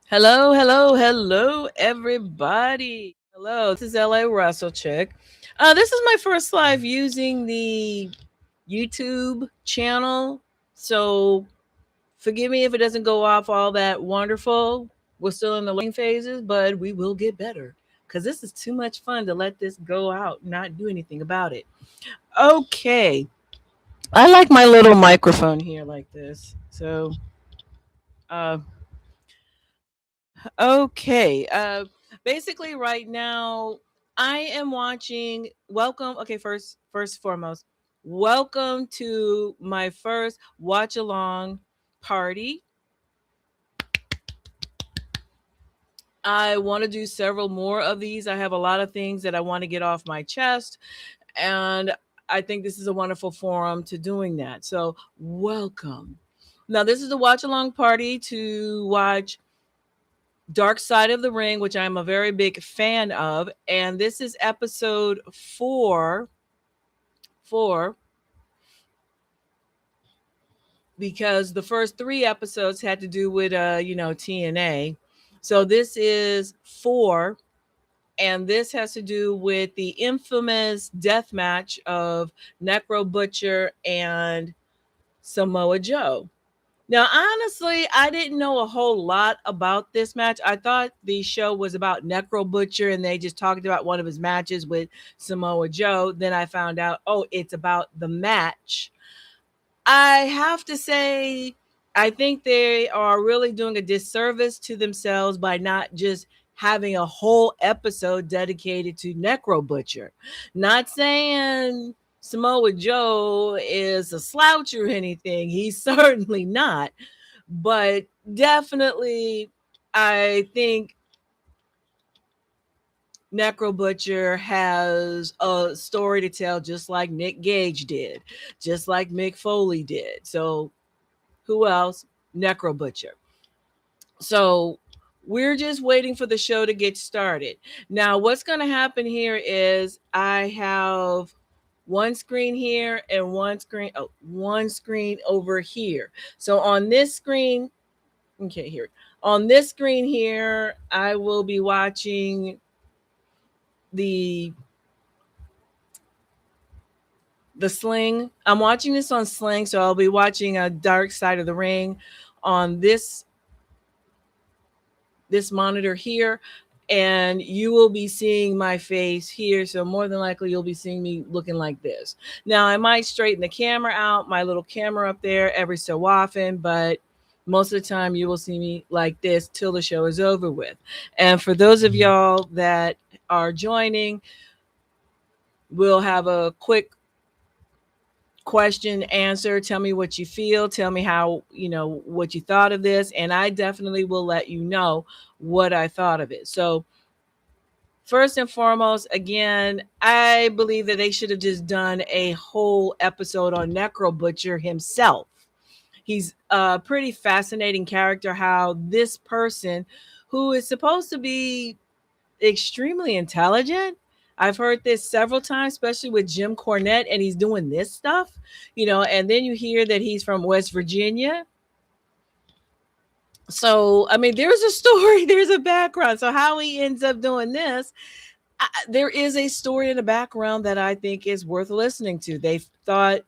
Hello, hello, hello, everybody. Hello, this is LA WrestleChick. This is my first live using the YouTube channel. So forgive me if it doesn't go off all that wonderful. We're still in the learning phases, but we will get better because this is too much fun to let this go out and not do anything about it. Okay. I like my little microphone here like this. Uh, Okay. Basically, right now, I am watching. Welcome. Okay, first and foremost, welcome to my first watch along party. I want to do several more of these. I have a lot of things that I want to get off my chest, and I think this is a wonderful forum to doing that. So, welcome. Now, this is a watch along party to watch Dark Side of the Ring, which I'm a very big fan of. And this is episode four, because the first three episodes had to do with TNA. So this is four, and this has to do with the infamous death match of Necro Butcher and Samoa Joe. Now, honestly, I didn't know a whole lot about this match. I thought the show was about Necro Butcher and they just talked about one of his matches with Samoa Joe. Then I found out, oh, it's about the match. I have to say, I think they are really doing a disservice to themselves by not just having a whole episode dedicated to Necro Butcher. Not saying Samoa Joe is a slouch or anything, he's certainly not. But definitely, I think Necro Butcher has a story to tell, just like Nick Gage did, just like Mick Foley did. So, who else? Necro Butcher. So, we're just waiting for the show to get started. Now, what's going to happen here is I have one screen here and one screen over here. So, on this screen, okay, here. On this screen here, I will be watching the Sling. I'm watching this on Sling, so I'll be watching a Dark Side of the Ring on this monitor here, and you will be seeing my face here. So more than likely, you'll be seeing me looking like this. Now, I might straighten the camera out, my little camera up there, every so often, but most of the time you will see me like this till the show is over with. And for those of y'all that are joining, we'll have a quick question answer. Tell me what you feel, tell me how, what you thought of this, and I definitely will let you know what I thought of it. So first and foremost, again, I believe that they should have just done a whole episode on Necro Butcher himself. He's a pretty fascinating character, how this person who is supposed to be extremely intelligent. I've heard this several times, especially with Jim Cornette, and he's doing this stuff, and then you hear that he's from West Virginia. So, I mean, there's a story, there's a background. So, how he ends up doing this, there is a story in the background that I think is worth listening to. They thought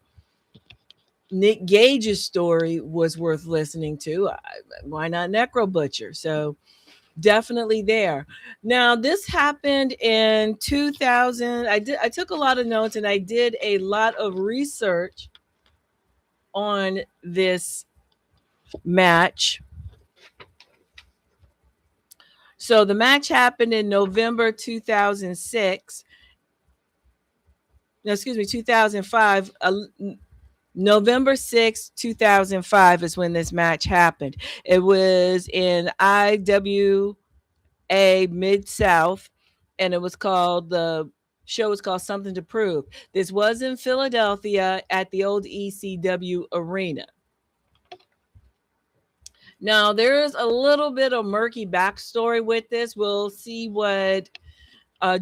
Nick Gage's story was worth listening to. Why not Necro Butcher? So, definitely there. Now, this happened in 2000. I took a lot of notes and I did a lot of research on this match. So the match happened in November 2006. No, excuse me, 2005. November 6th, 2005 is when this match happened. It was in IWA Mid South, and the show was called Something to Prove. This was in Philadelphia at the old ECW arena. Now, there's a little bit of murky backstory with this. We'll see what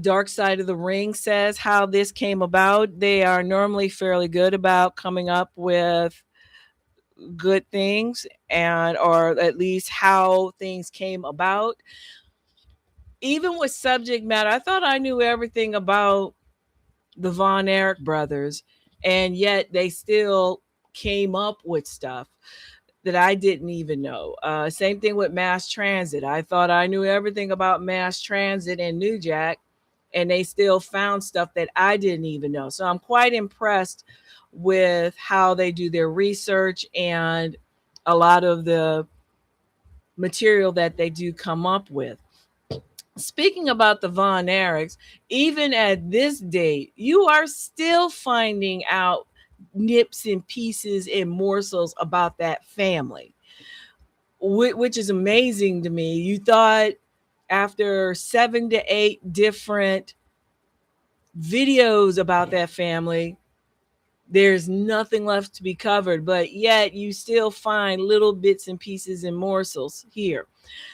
Dark Side of the Ring says, how this came about. They are normally fairly good about coming up with good things, and or at least how things came about. Even with subject matter, I thought I knew everything about the Von Erich brothers, and yet they still came up with stuff that I didn't even know. Same thing with mass transit. I thought I knew everything about mass transit and New Jack, and they still found stuff that I didn't even know. So I'm quite impressed with how they do their research and a lot of the material that they do come up with. Speaking about the Von Erichs, even at this date, you are still finding out nips and pieces and morsels about that family, which is amazing to me. You thought after 7 to 8 different videos about that family, there's nothing left to be covered, but yet you still find little bits and pieces and morsels here.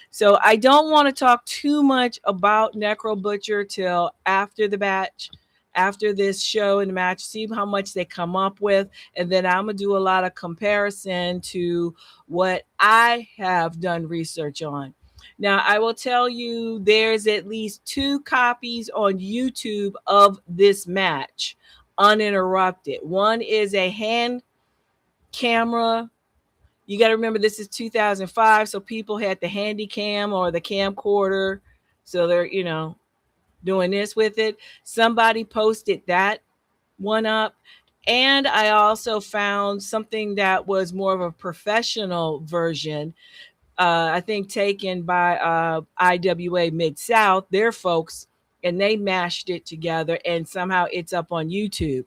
So I don't want to talk too much about Necro Butcher till after the match, after this show and the match, see how much they come up with. And then I'm going to do a lot of comparison to what I have done research on. Now, I will tell you there's at least 2 copies on YouTube of this match uninterrupted. One is a hand camera. You got to remember this is 2005, so people had the handy cam or the camcorder, so they're doing this with it. Somebody posted that one up, and I also found something that was more of a professional version. I think taken by IWA Mid South, their folks, and they mashed it together, and somehow it's up on YouTube.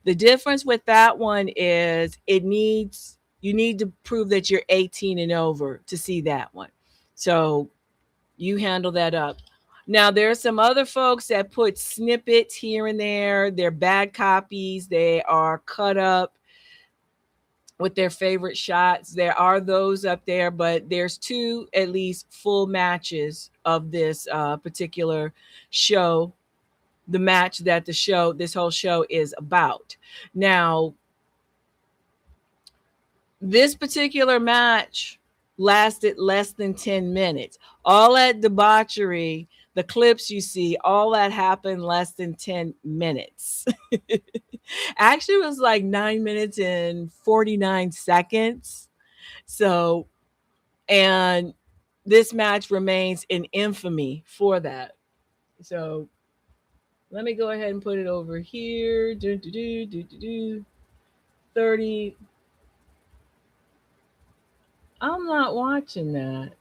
The difference with that one is you need to prove that you're 18 and over to see that one. So you handle that up. Now there are some other folks that put snippets here and there. They're bad copies. They are cut up with their favorite shots. There are those up there, but there's 2 at least full matches of this particular show, the match that this whole show is about. Now, this particular match lasted less than 10 minutes. All that debauchery, the clips you see, all that happened less than 10 minutes. Actually, it was like 9 minutes and 49 seconds. So, and this match remains in infamy for that. So, let me go ahead and put it over here. 30. I'm not watching that.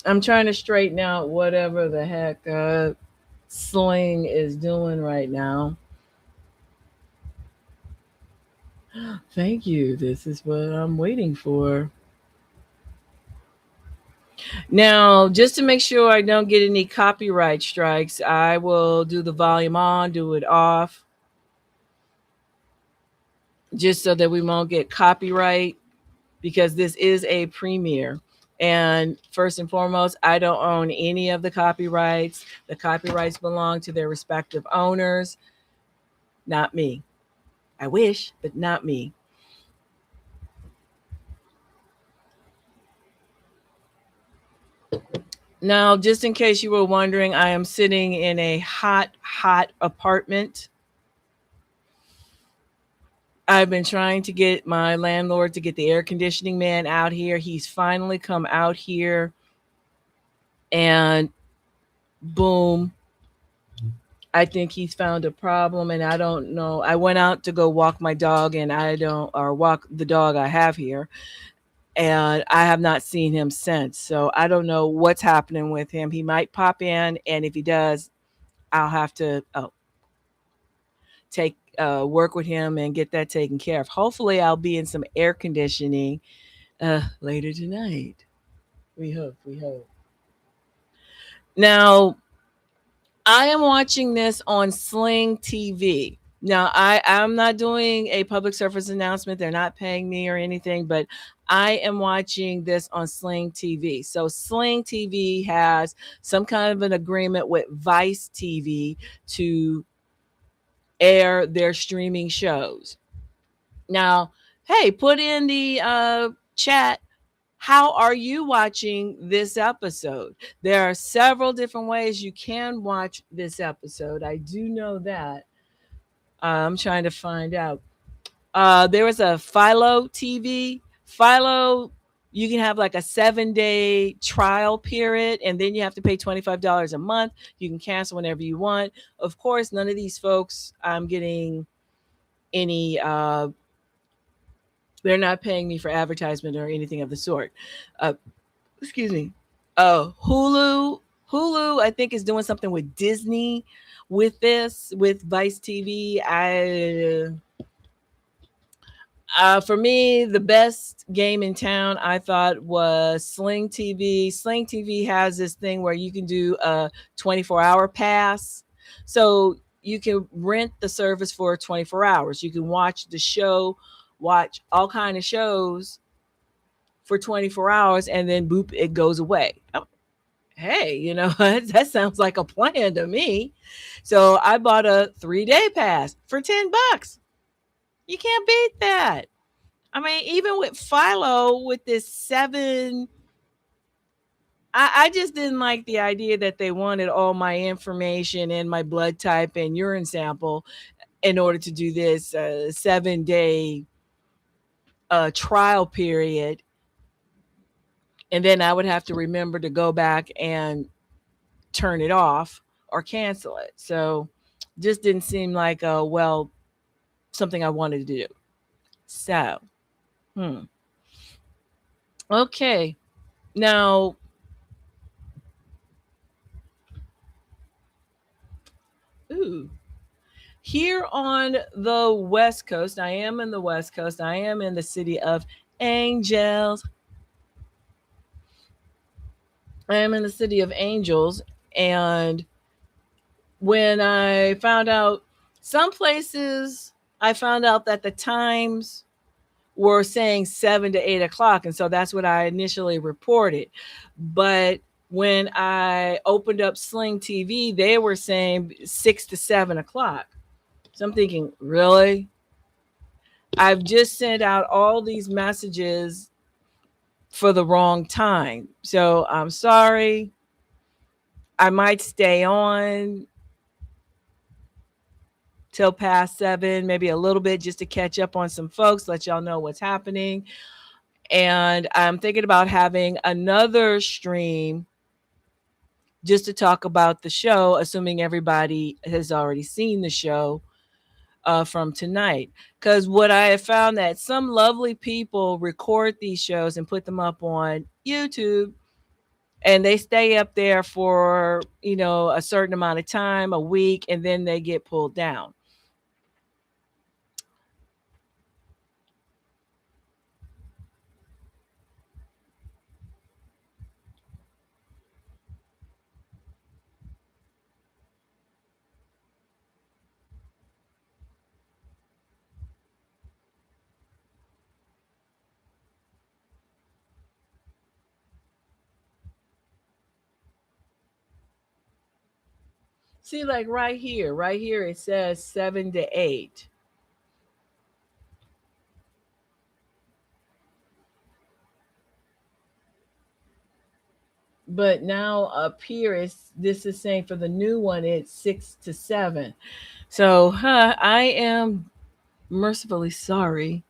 I'm trying to straighten out whatever the heck Sling is doing right now. Thank you. This is what I'm waiting for. Now, just to make sure I don't get any copyright strikes, I will do the volume on, do it off, just so that we won't get copyright, because this is a premiere. And first and foremost, I don't own any of the copyrights. The copyrights belong to their respective owners, not me. I wish, but not me. Now, just in case you were wondering, I am sitting in a hot apartment. I've been trying to get my landlord to get the air conditioning man out here. He's finally come out here, and boom, I think he's found a problem, and I don't know. I went out to go walk my dog, and or walk the dog I have here, and I have not seen him since. So I don't know what's happening with him. He might pop in, and if he does, I'll have to take work with him and get that taken care of. Hopefully, I'll be in some air conditioning later tonight. We hope. We hope. Now, I am watching this on Sling TV. Now, I'm not doing a public service announcement. They're not paying me or anything, but I am watching this on Sling TV. So Sling TV has some kind of an agreement with Vice TV to air their streaming shows. Now, hey, put in the chat, how are you watching this episode? There are several different ways you can watch this episode. I do know that. I'm trying to find out. There was a Philo TV. Philo, you can have like a 7-day trial period, and then you have to pay $25 a month. You can cancel whenever you want. Of course, none of these folks I'm getting any they're not paying me for advertisement or anything of the sort. Uh, excuse me. Hulu, I think is doing something with Disney with this, with Vice TV. For me, the best game in town I thought was Sling TV. Sling TV has this thing where you can do a 24-hour pass. So you can rent the service for 24 hours. You can watch the show, watch all kind of shows for 24 hours, and then boop, it goes away. Hey, that sounds like a plan to me. So I bought a 3-day pass for $10. You can't beat that. I mean, even with Philo, with this seven, I just didn't like the idea that they wanted all my information and my blood type and urine sample in order to do this 7-day trial period. And then I would have to remember to go back and turn it off or cancel it. So just didn't seem like something I wanted to do. So, okay. Now, ooh, here on the West Coast, I am in the West Coast. I am in the city of Angels. I am in the city of Angels. And when I found out, some places, I found out that the times were saying 7 to 8 o'clock. And so that's what I initially reported. But when I opened up Sling TV, they were saying 6 to 7 o'clock. So I'm thinking, really? I've just sent out all these messages for the wrong time. So I'm sorry. I might stay on till past 7, maybe a little bit just to catch up on some folks, let y'all know what's happening. And I'm thinking about having another stream just to talk about the show, assuming everybody has already seen the show from tonight. Because what I have found that some lovely people record these shows and put them up on YouTube, and they stay up there for a certain amount of time, a week, and then they get pulled down. See, like right here, it says 7 to 8. But now up here, this is saying for the new one, it's 6 to 7. So, I am mercifully sorry.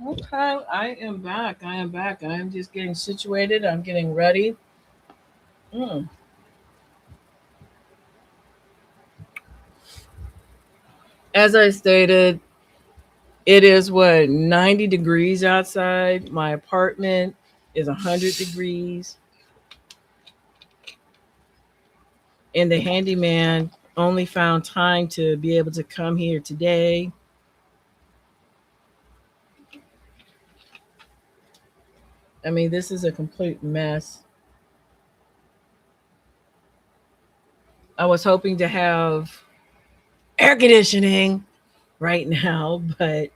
Okay, I am back. I am back. I am just getting situated. I'm getting ready. Mm. As I stated, it is what 90 degrees outside. My apartment is 100 degrees, and the handyman only found time to be able to come here today. I mean, this is a complete mess. I was hoping to have air conditioning right now, but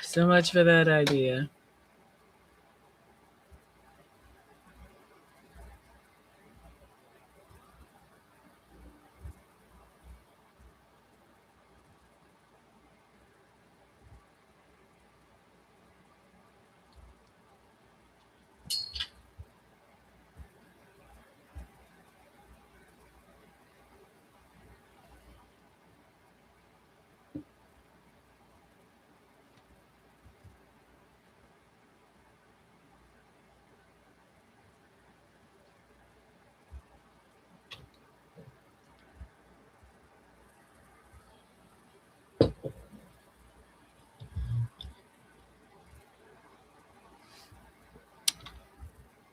so much for that idea.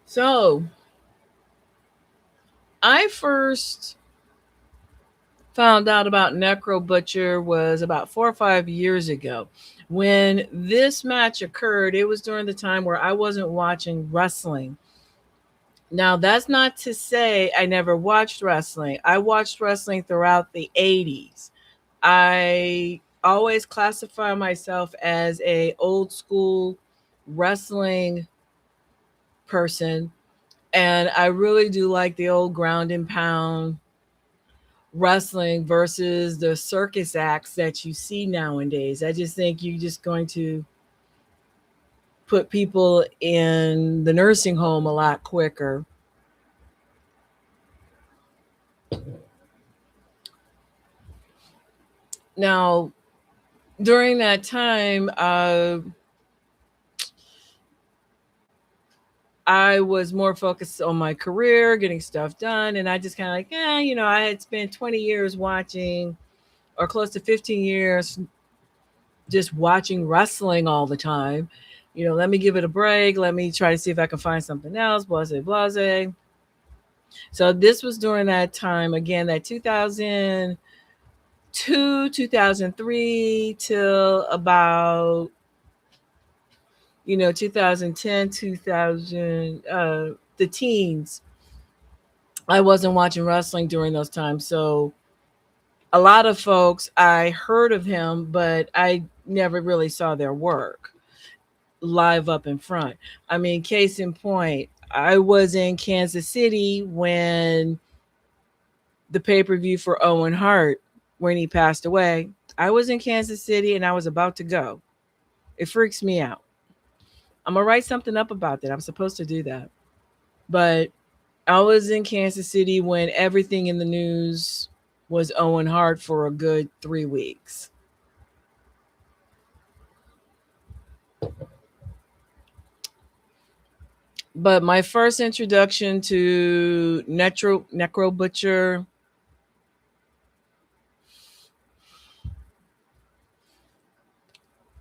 So, I first found out about Necro Butcher was about 4 or 5 years ago. When this match occurred, it was during the time where I wasn't watching wrestling. Now, that's not to say I never watched wrestling. I watched wrestling throughout the 80s. I always classify myself as a old school wrestling person, and I really do like the old ground and pound wrestling versus the circus acts that you see nowadays. I just think you're just going to put people in the nursing home a lot quicker. Now, during that time, I was more focused on my career, getting stuff done, and I just kind of like, I had spent 20 years watching, or close to 15 years, just watching wrestling all the time. Let me give it a break. Let me try to see if I can find something else. Blase, blase. So this was during that time again, that 2002, 2003 till about 2010, 2000, the teens. I wasn't watching wrestling during those times, so a lot of folks I heard of him, but I never really saw their work live up in front. I mean, case in point, I was in Kansas City when the pay-per-view for Owen Hart, when he passed away. I was in Kansas City and I was about to go. It freaks me out. I'm gonna write something up about that. I'm supposed to do that. But I was in Kansas City when everything in the news was Owen Hart for a good 3 weeks. But my first introduction to Necro Butcher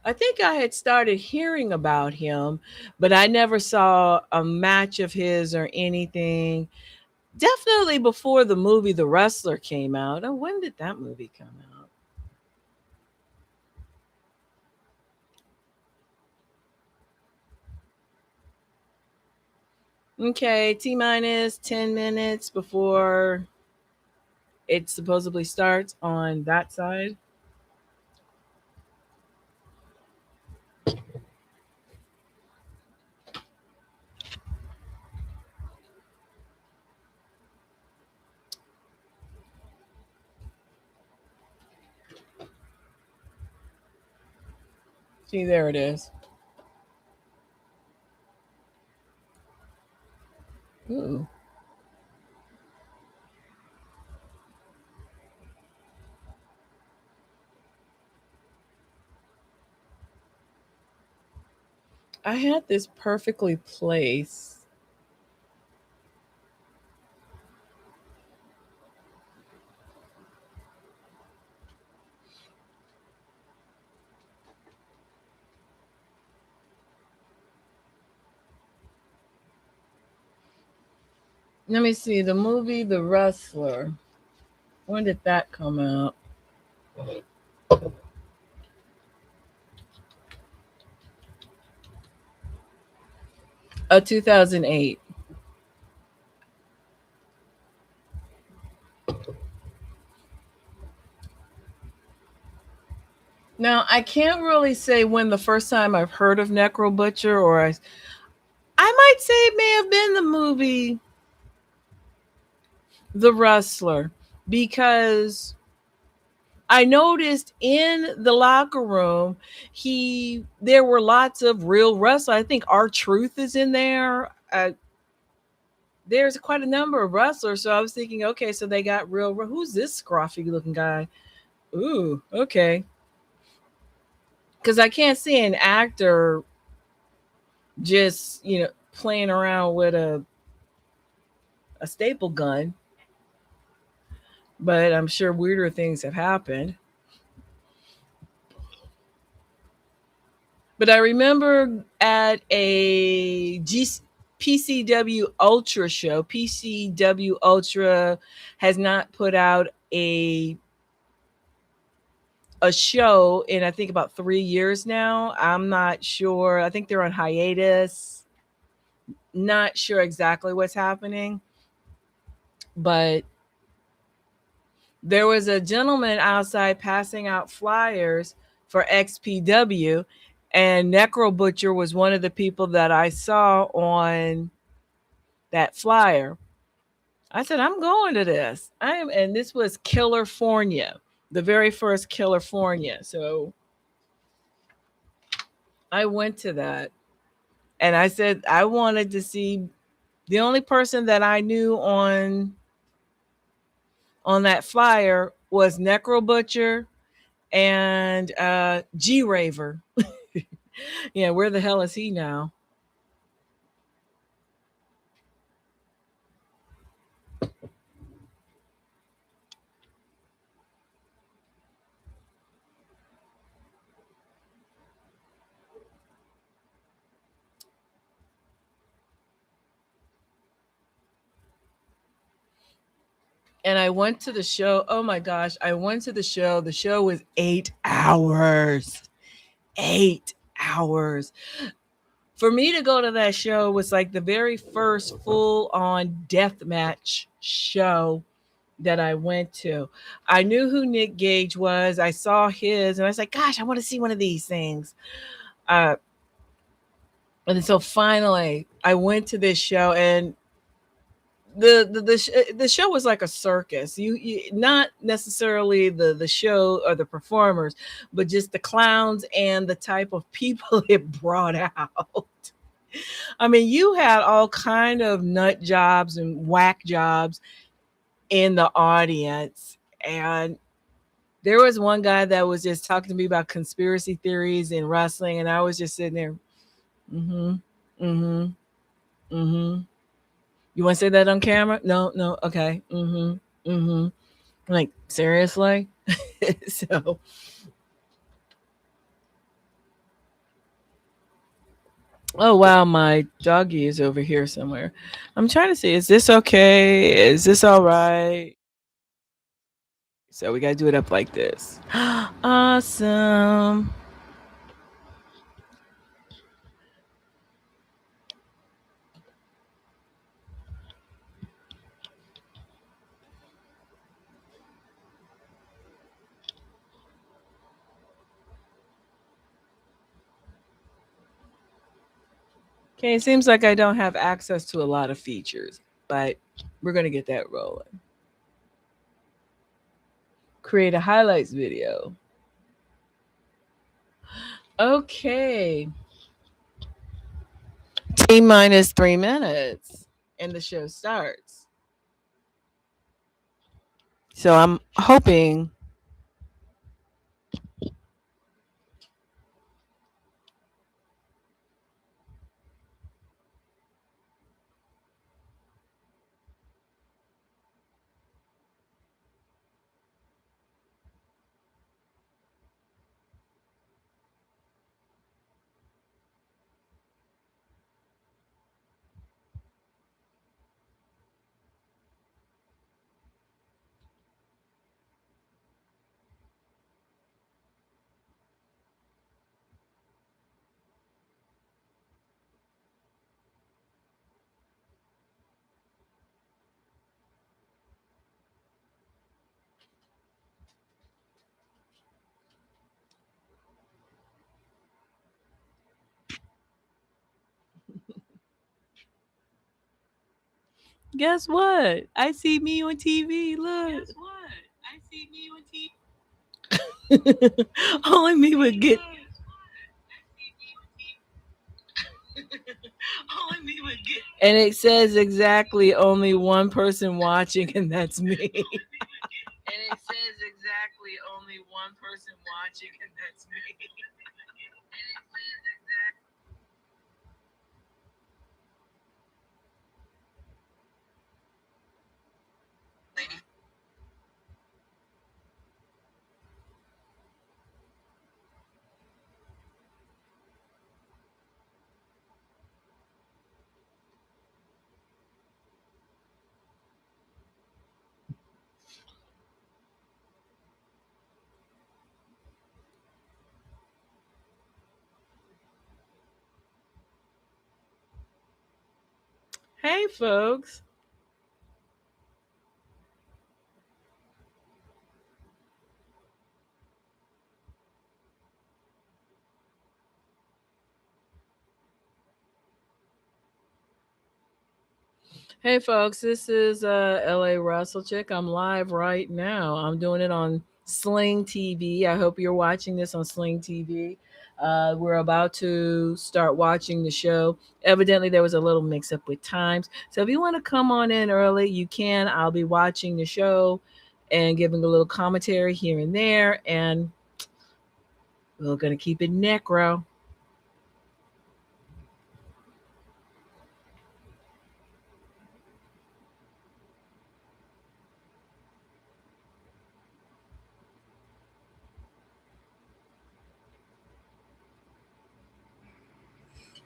I think I had started hearing about him, but I never saw a match of his or anything. Definitely before the movie The Wrestler came out. Oh, when did that movie come out? Okay, T minus 10 minutes before it supposedly starts on that side. See, there it is. Ooh. I had this perfectly placed. Let me see. The movie The Wrestler. When did that come out? 2008. Now, I can't really say when the first time I've heard of Necro Butcher, or I might say it may have been the movie The Wrestler, because I noticed in the locker room, there were lots of real wrestlers. I think our Truth is in there. There's quite a number of wrestlers, so I was thinking, okay, so they got real. Who's this scruffy looking guy? Ooh, okay. Because I can't see an actor just playing around with a staple gun, but I'm sure weirder things have happened. But I remember at a PCW Ultra show, PCW Ultra has not put out a show in I think about 3 years now. I'm not sure. I think they're on hiatus. Not sure exactly what's happening, but there was a gentleman outside passing out flyers for XPW, and Necro Butcher was one of the people that I saw on that flyer. I said, I'm going to this. And this was California, the very first California. So I went to that, and I said I wanted to see the only person that I knew on that flyer was Necro Butcher and G Raver. Yeah, where the hell is he now? And I went to the show. Oh my gosh, I went to the show. The show was 8 hours. 8 hours. For me to go to that show was like the very first full on deathmatch show that I went to. I knew who Nick Gage was. I saw his, and I was like, gosh, I want to see one of these things. Uh, and so finally, I went to this show, and the show was like a circus. You not necessarily the show or the performers, but just the clowns and the type of people it brought out. I mean, you had all kind of nut jobs and whack jobs in the audience, and there was one guy that was just talking to me about conspiracy theories in wrestling, and I was just sitting there, mm-hmm, mm-hmm, mm-hmm. You want to say that on camera? No, no, okay, mm-hmm, mm-hmm. Like, seriously? So Oh wow, my doggy is over here somewhere. I'm trying to see, is this okay? Is this all right? So we gotta do it up like this. Awesome. Okay, it seems like I don't have access to a lot of features, but we're gonna get that rolling. Create a highlights video. Okay. T minus 3 minutes and the show starts. So I'm hoping. Guess what? I see me on TV. Look. Guess what? I see me on TV. Only me would get. Only me would get. And it says exactly only one person watching, and that's me. And it says exactly only one person watching, and that's me. Hey, folks. Hey folks, this is LA WrestleChick. I'm live right now. I'm doing it on Sling TV. I hope you're watching this on Sling TV. We're about to start watching the show. Evidently, there was a little mix up with times. So if you want to come on in early, you can. I'll be watching the show and giving a little commentary here and there. And we're going to keep it necro.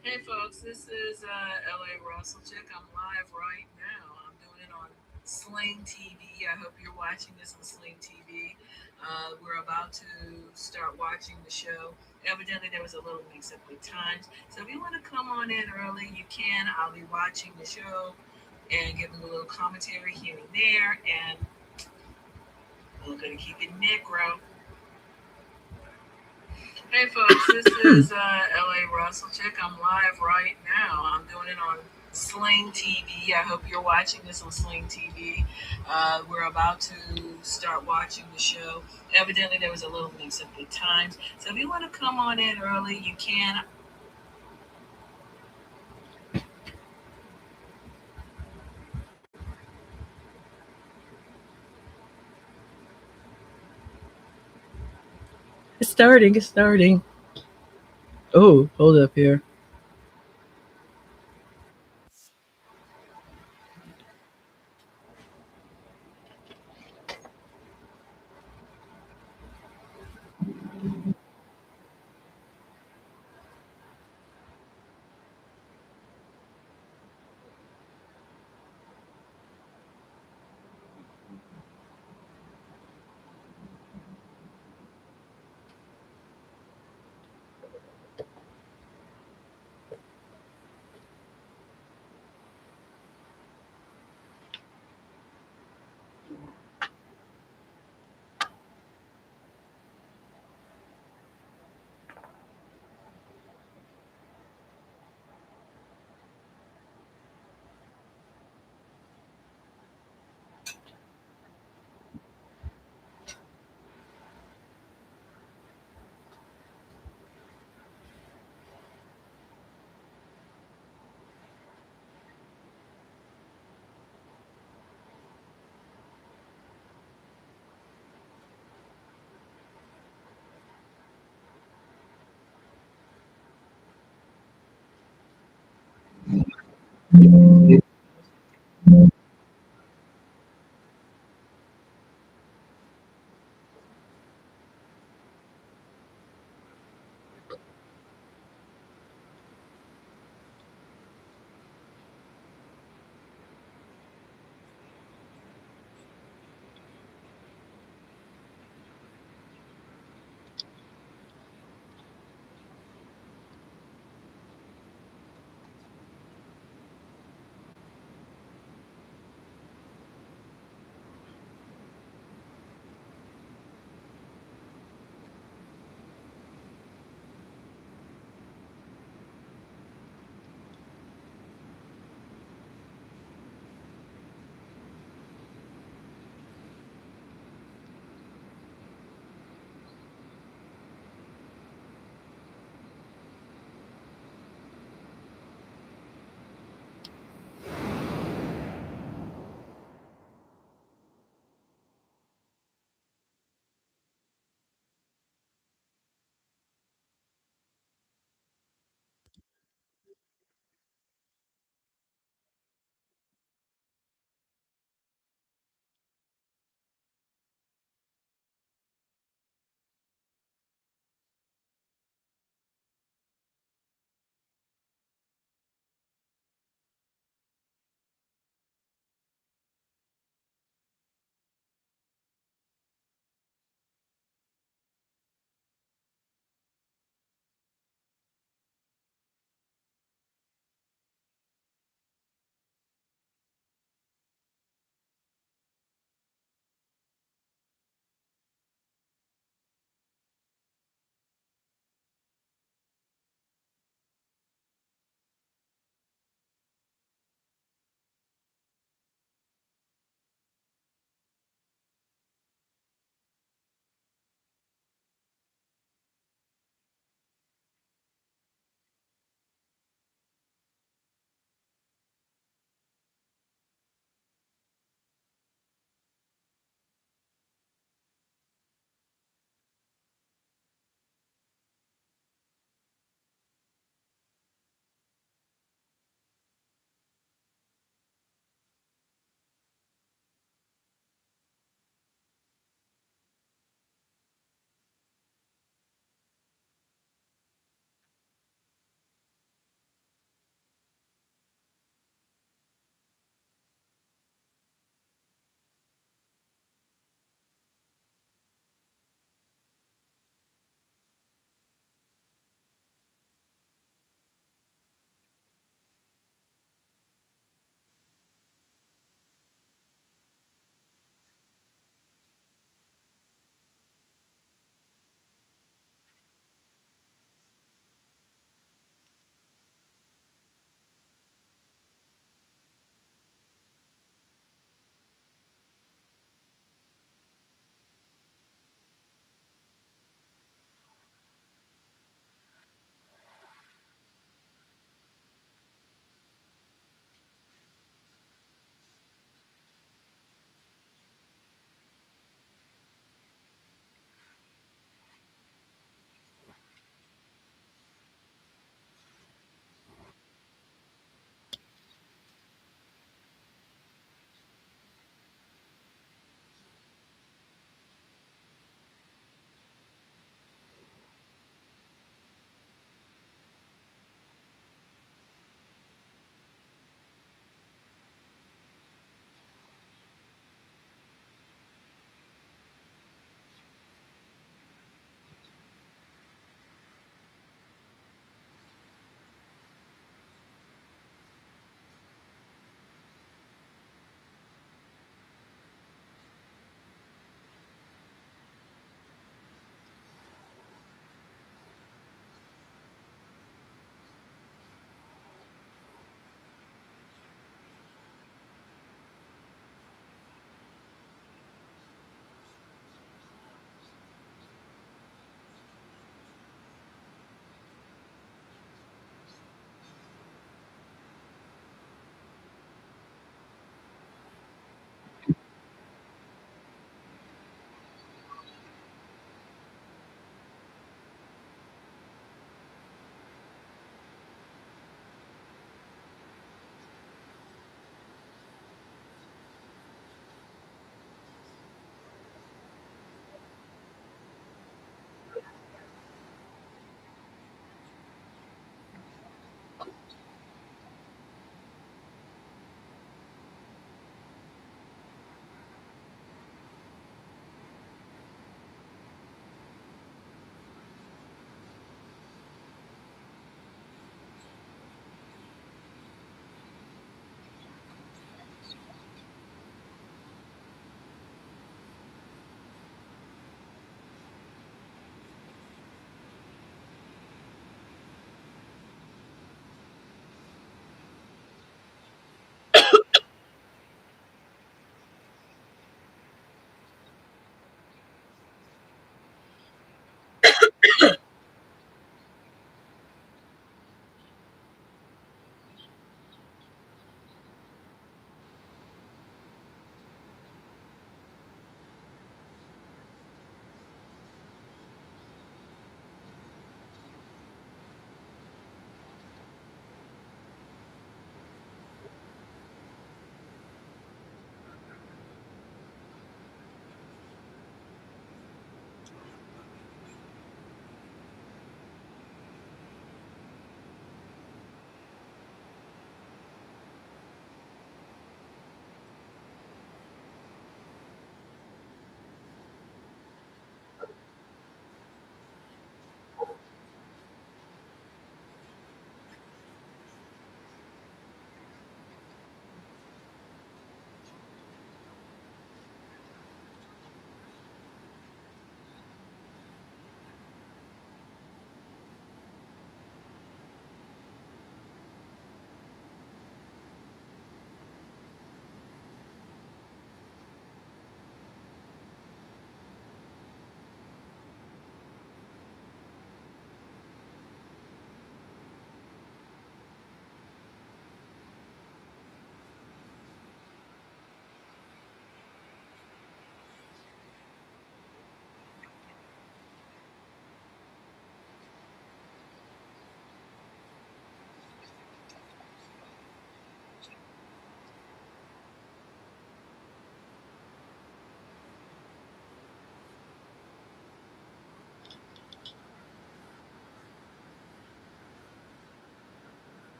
Hey folks, this is LA WrestleChick. I'm live right now. I'm doing it on Sling TV. I hope you're watching this on Sling TV. We're about to start watching the show. Evidently, there was a little mix up with times. So if you want to come on in early, you can. I'll be watching the show and giving a little commentary here and there. And we're going to keep it necro. Hey folks, this is LA WrestleChick. I'm live right now. I'm doing it on Sling TV. I hope you're watching this on Sling TV. We're about to start watching the show. Evidently, there was a little mix up with times. So if you want to come on in early, you can. It's starting. It's starting. Oh, hold up here.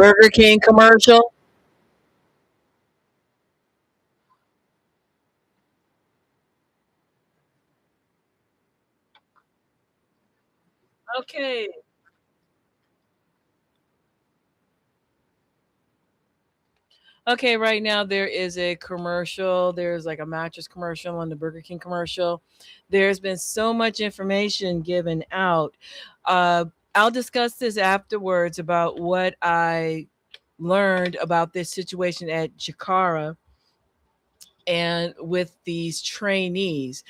Burger King commercial. Okay. Okay, right now there is a commercial. There's like a mattress commercial and the Burger King commercial. There's been so much information given out. Uh, I'll discuss this afterwards about what I learned about this situation at Jakara and with these trainees.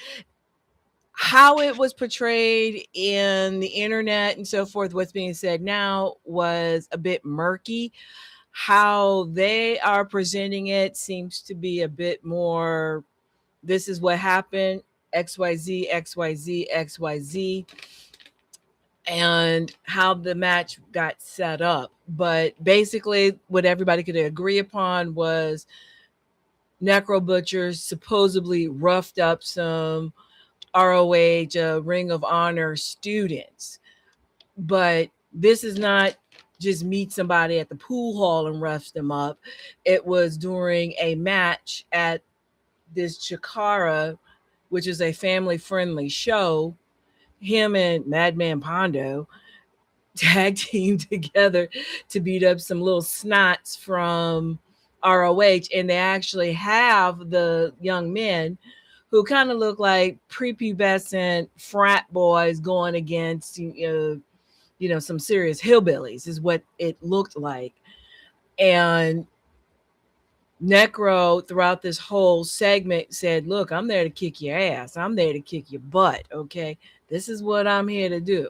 How it was portrayed in the internet and so forth, what's being said now was a bit murky. How they are presenting it seems to be a bit more, this is what happened, XYZ, XYZ, XYZ, and how the match got set up. But basically, what everybody could agree upon was Necro Butcher supposedly roughed up some ROH Ring of Honor students. But this is not just meet somebody at the pool hall and rough them up. It was during a match at this Chikara, which is a family friendly show. Him and Madman Pondo tag team together to beat up some little snots from ROH. And they actually have the young men who kind of look like prepubescent frat boys going against, some serious hillbillies, is what it looked like. And Necro, throughout this whole segment, said, "Look, I'm there to kick your ass. I'm there to kick your butt. Okay. This is what I'm here to do.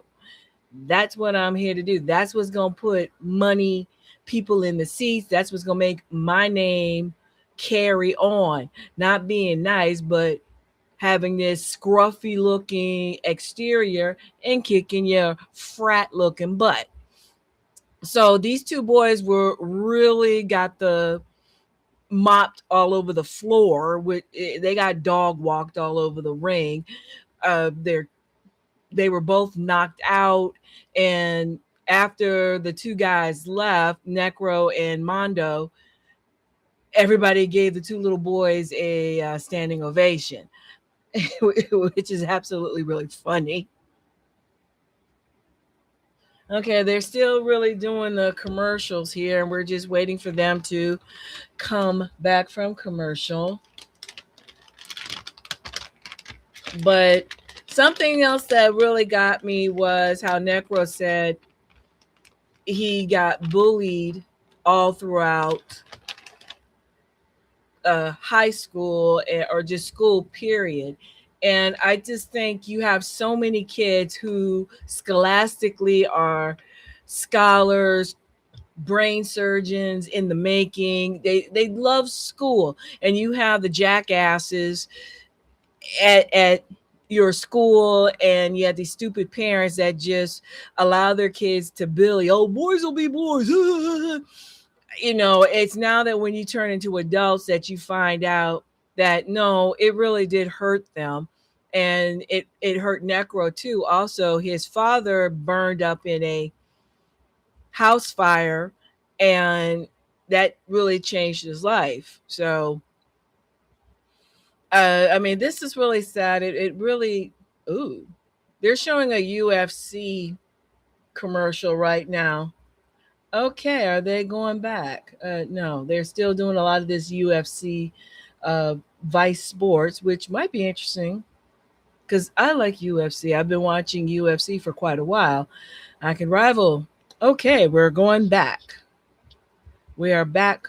That's what I'm here to do. That's what's going to put money, people in the seats. That's what's going to make my name carry on. Not being nice, but having this scruffy looking exterior and kicking your frat looking butt. So these two boys were really got the mopped all over the floor. They got dog walked all over the ring. They were both knocked out, and after the two guys left, Necro and Mondo, everybody gave the two little boys a standing ovation, which is absolutely really funny. Okay, they're still really doing the commercials here, and we're just waiting for them to come back from commercial. But something else that really got me was how Necro said he got bullied all throughout high school or just school period. And I just think you have so many kids who scholastically are scholars, brain surgeons in the making. They love school, and you have the jackasses at your school, and you have these stupid parents that just allow their kids to bully. Oh, boys will be boys. It's now that when you turn into adults that you find out that no, it really did hurt them. And it hurt Necro too. Also, his father burned up in a house fire, and that really changed his life. So I mean, this is really sad. It really, ooh, they're showing a UFC commercial right now. Okay, are they going back? No, they're still doing a lot of this UFC Vice Sports, which might be interesting because I like UFC. I've been watching UFC for quite a while. I can rival. Okay, we're going back. We are back.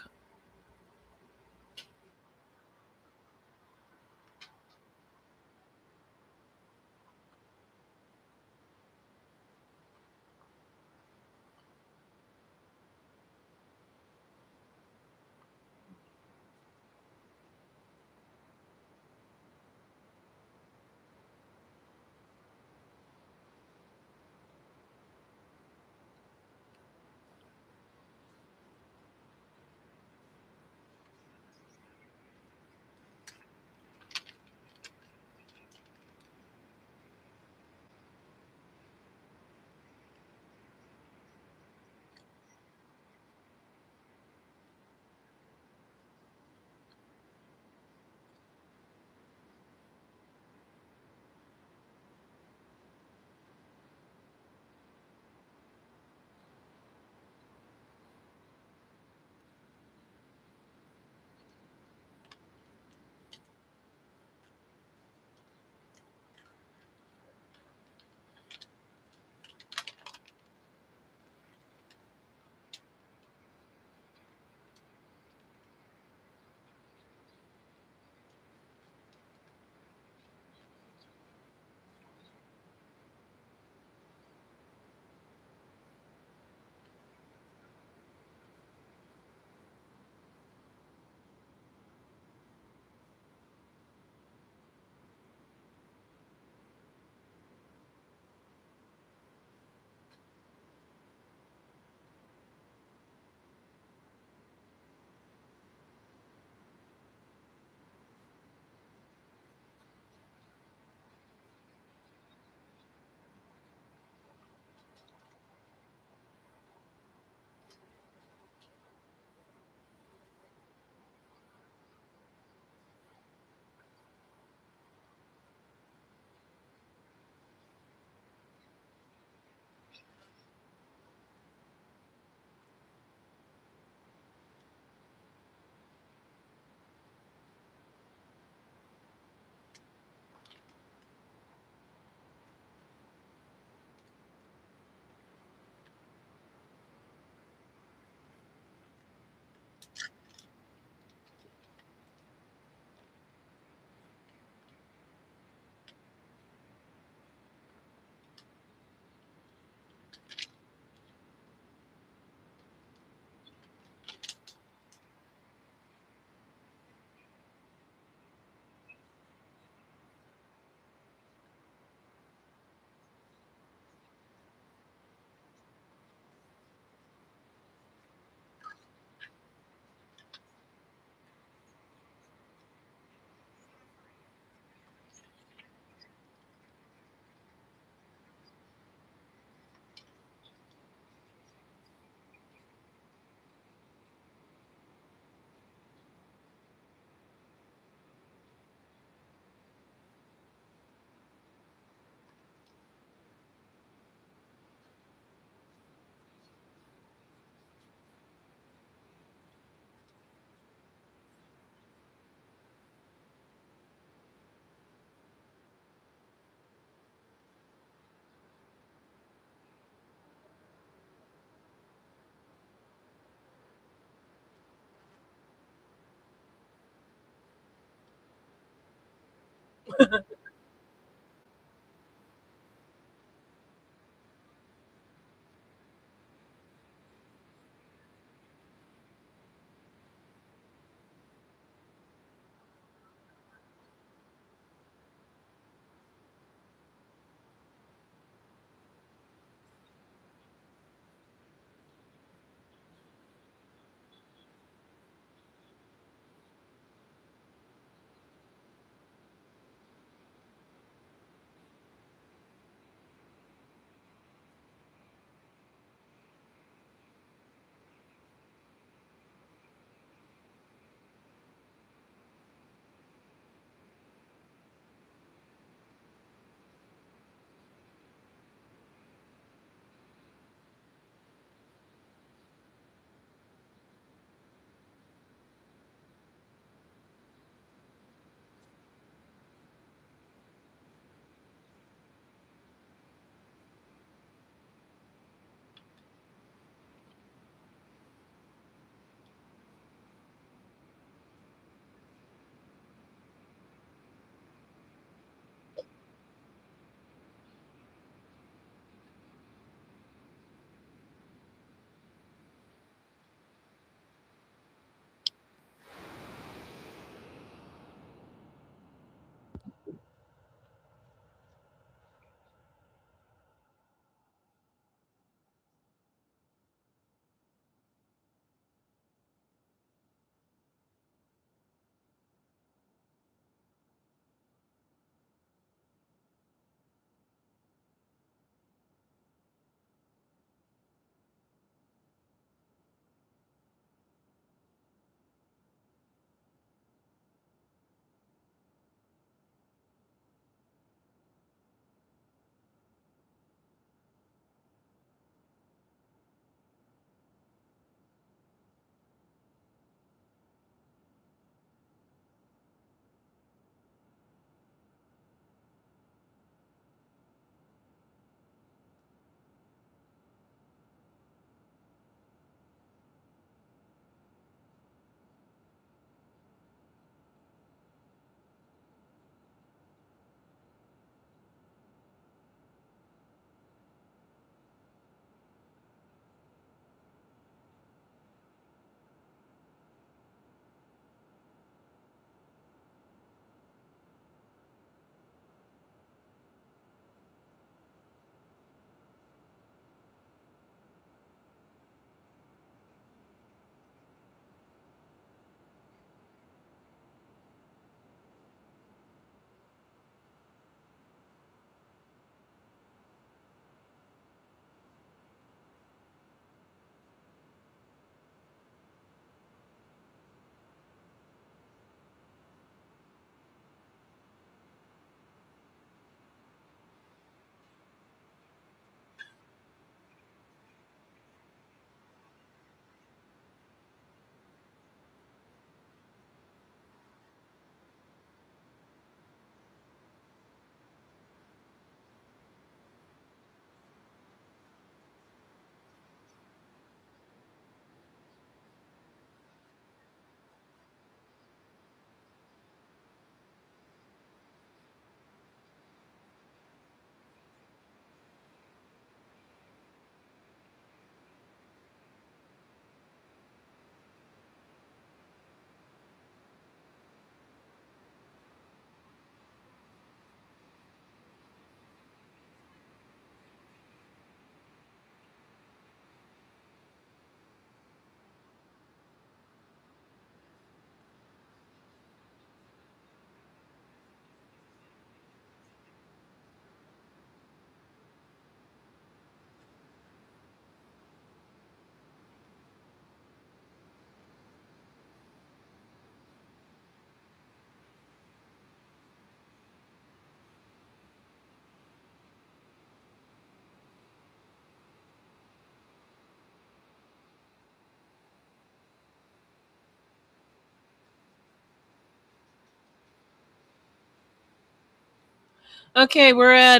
Okay, we're at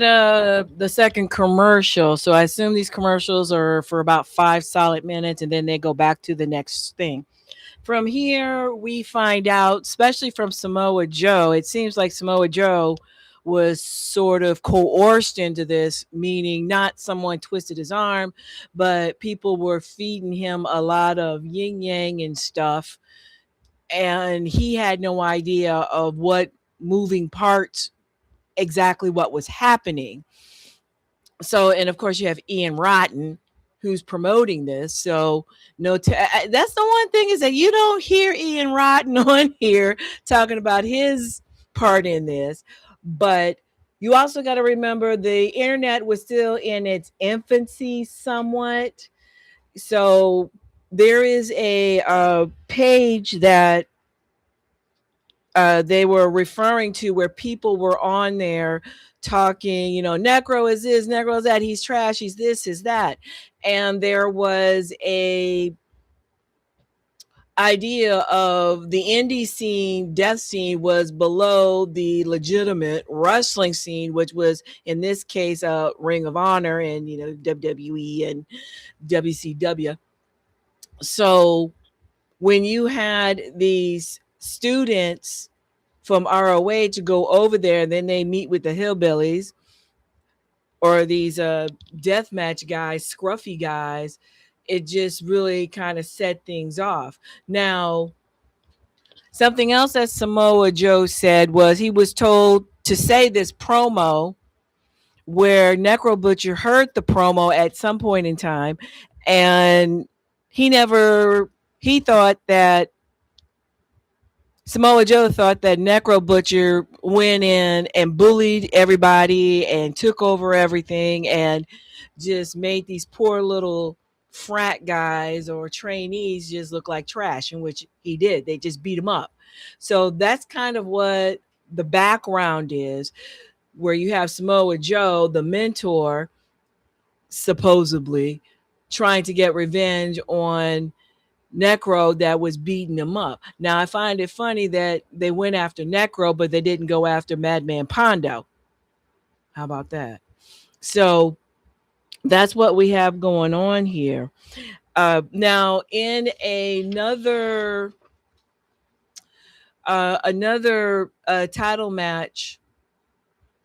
the second commercial. So I assume these commercials are for about 5 solid minutes and then they go back to the next thing. From here, we find out, especially from Samoa Joe, it seems like Samoa Joe was sort of coerced into this, meaning not someone twisted his arm, but people were feeding him a lot of yin yang and stuff. And he had no idea of what moving parts exactly what was happening. So, and of course, you have Ian Rotten who's promoting this. So, that's the one thing is that you don't hear Ian Rotten on here talking about his part in this. But you also got to remember the internet was still in its infancy somewhat. So, there is a page that they were referring to where people were on there talking, Necro is this, Necro is that, he's trash, he's this, he's that. And there was a idea of the indie scene, death scene was below the legitimate wrestling scene, which was in this case Ring of Honor and WWE and WCW. So when you had these students from ROH to go over there, and then they meet with the hillbillies or these deathmatch guys, scruffy guys. It just really kind of set things off. Now, something else that Samoa Joe said was he was told to say this promo where Necro Butcher heard the promo at some point in time, and he never he thought that Samoa Joe thought that Necro Butcher went in and bullied everybody and took over everything and just made these poor little frat guys or trainees just look like trash, in which he did. They just beat him up. So that's kind of what the background is, where you have Samoa Joe, the mentor, supposedly trying to get revenge on Necro that was beating him up. Now I find it funny that they went after Necro, but they didn't go after Madman Pondo. How about that? So that's what we have going on here. Now, in another title match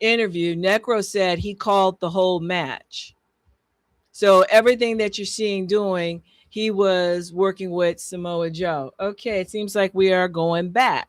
interview, Necro said he called the whole match. So everything that you're seeing doing, he was working with Samoa Joe. Okay, it seems like we are going back.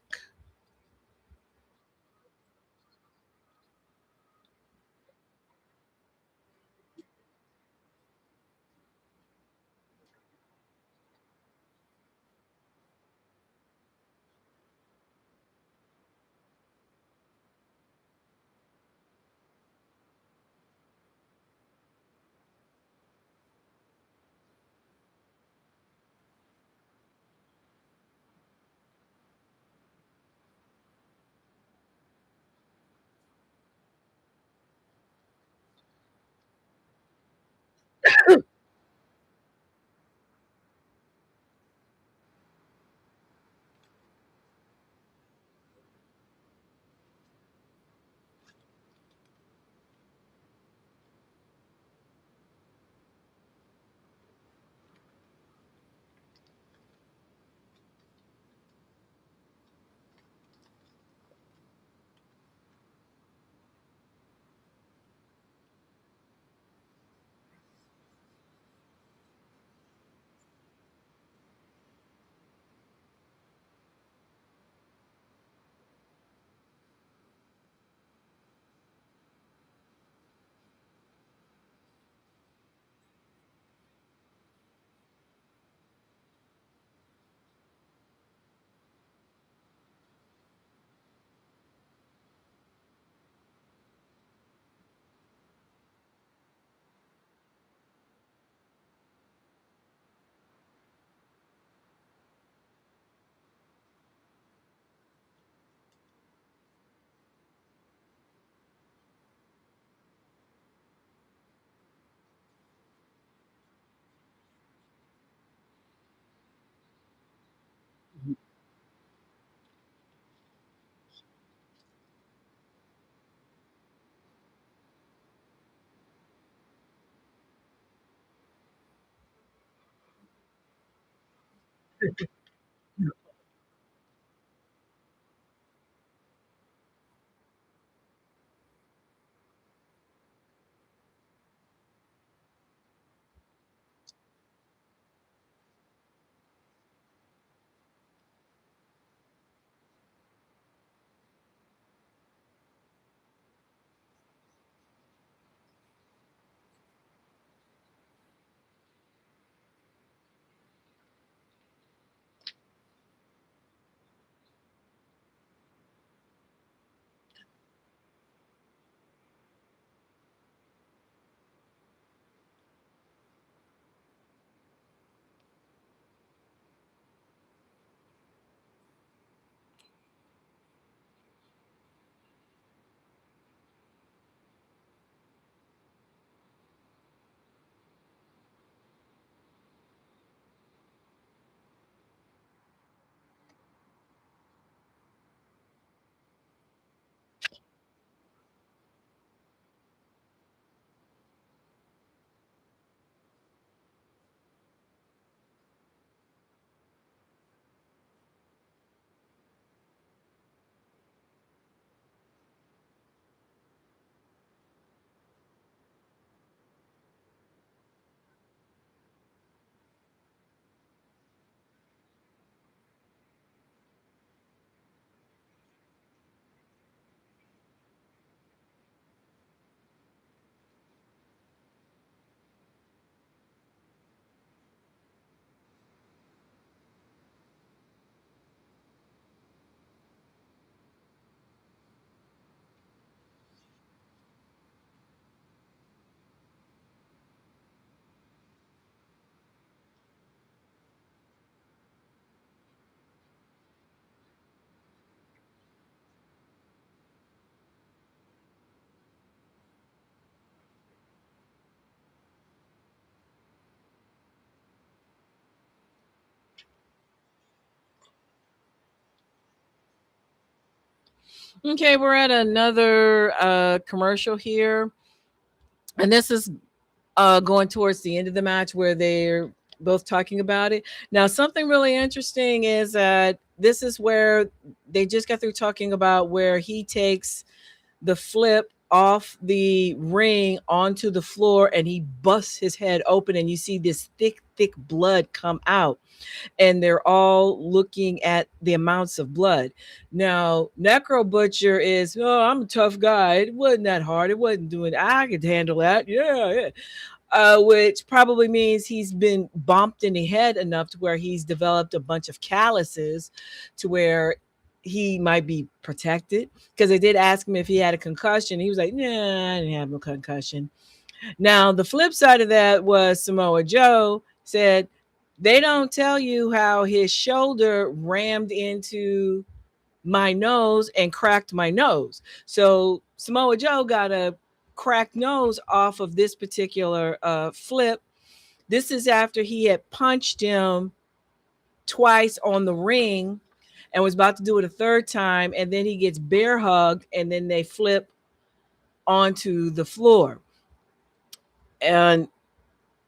Okay, we're at another commercial here, and this is going towards the end of the match where they're both talking about it. Now, something really interesting is that this is where they just got through talking about where he takes the flip off the ring onto the floor and he busts his head open, and you see this thick blood come out, and they're all looking at the amounts of blood. Now, Necro Butcher is, oh, I'm a tough guy. It wasn't that hard. It wasn't doing, I could handle that. Yeah. Which probably means he's been bumped in the head enough to where he's developed a bunch of calluses to where he might be protected. Because they did ask him if he had a concussion. He was like, nah, I didn't have no concussion. Now, the flip side of that was Samoa Joe said, they don't tell you how his shoulder rammed into my nose and cracked my nose. So Samoa Joe got a cracked nose off of this particular flip. This is after he had punched him twice on the ring and was about to do it a third time. And then he gets bear hugged and then they flip onto the floor. And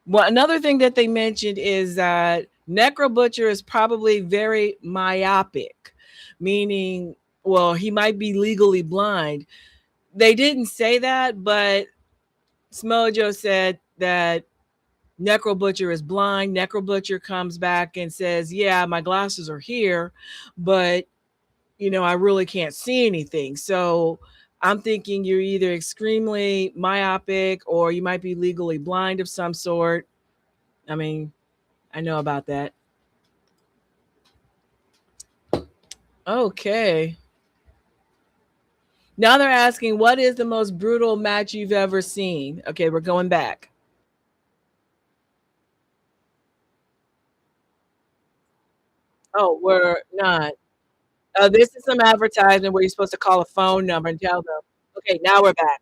well, another thing that they mentioned is that Necro Butcher is probably very myopic, meaning, well, he might be legally blind. They didn't say that, but Smojo said that Necro Butcher is blind. Necro Butcher comes back and says, yeah, my glasses are here, but, I really can't see anything. So I'm thinking you're either extremely myopic or you might be legally blind of some sort. I mean, I know about that. Okay. Now they're asking, what is the most brutal match you've ever seen? Okay, we're going back. Oh, we're not. This is some advertisement where you're supposed to call a phone number and tell them. Okay, now we're back.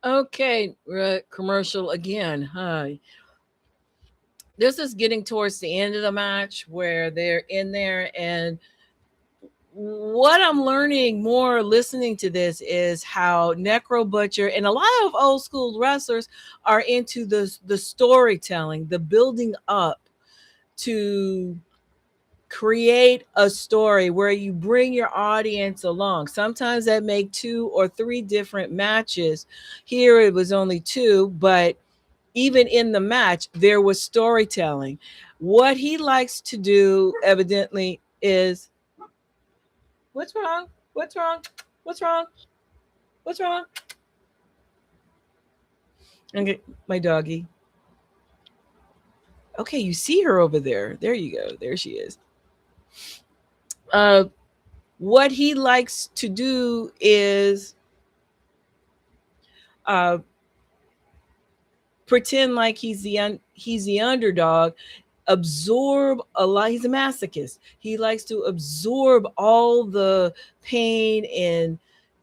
Okay, commercial again. Hi. This is getting towards the end of the match where they're in there, and what I'm learning more listening to this is how Necro Butcher and a lot of old school wrestlers are into the storytelling, the building up to create a story where you bring your audience along. Sometimes that make 2 or 3 different matches. Here it was only 2, but even in the match there was storytelling. What he likes to do evidently is, what's wrong? What's wrong? What's wrong? What's wrong? Okay, my doggy. Okay, you see her over there. There you go. There she is. Uh, what he likes to do is uh, pretend like he's the underdog, absorb a lot. He's a masochist. He likes to absorb all the pain and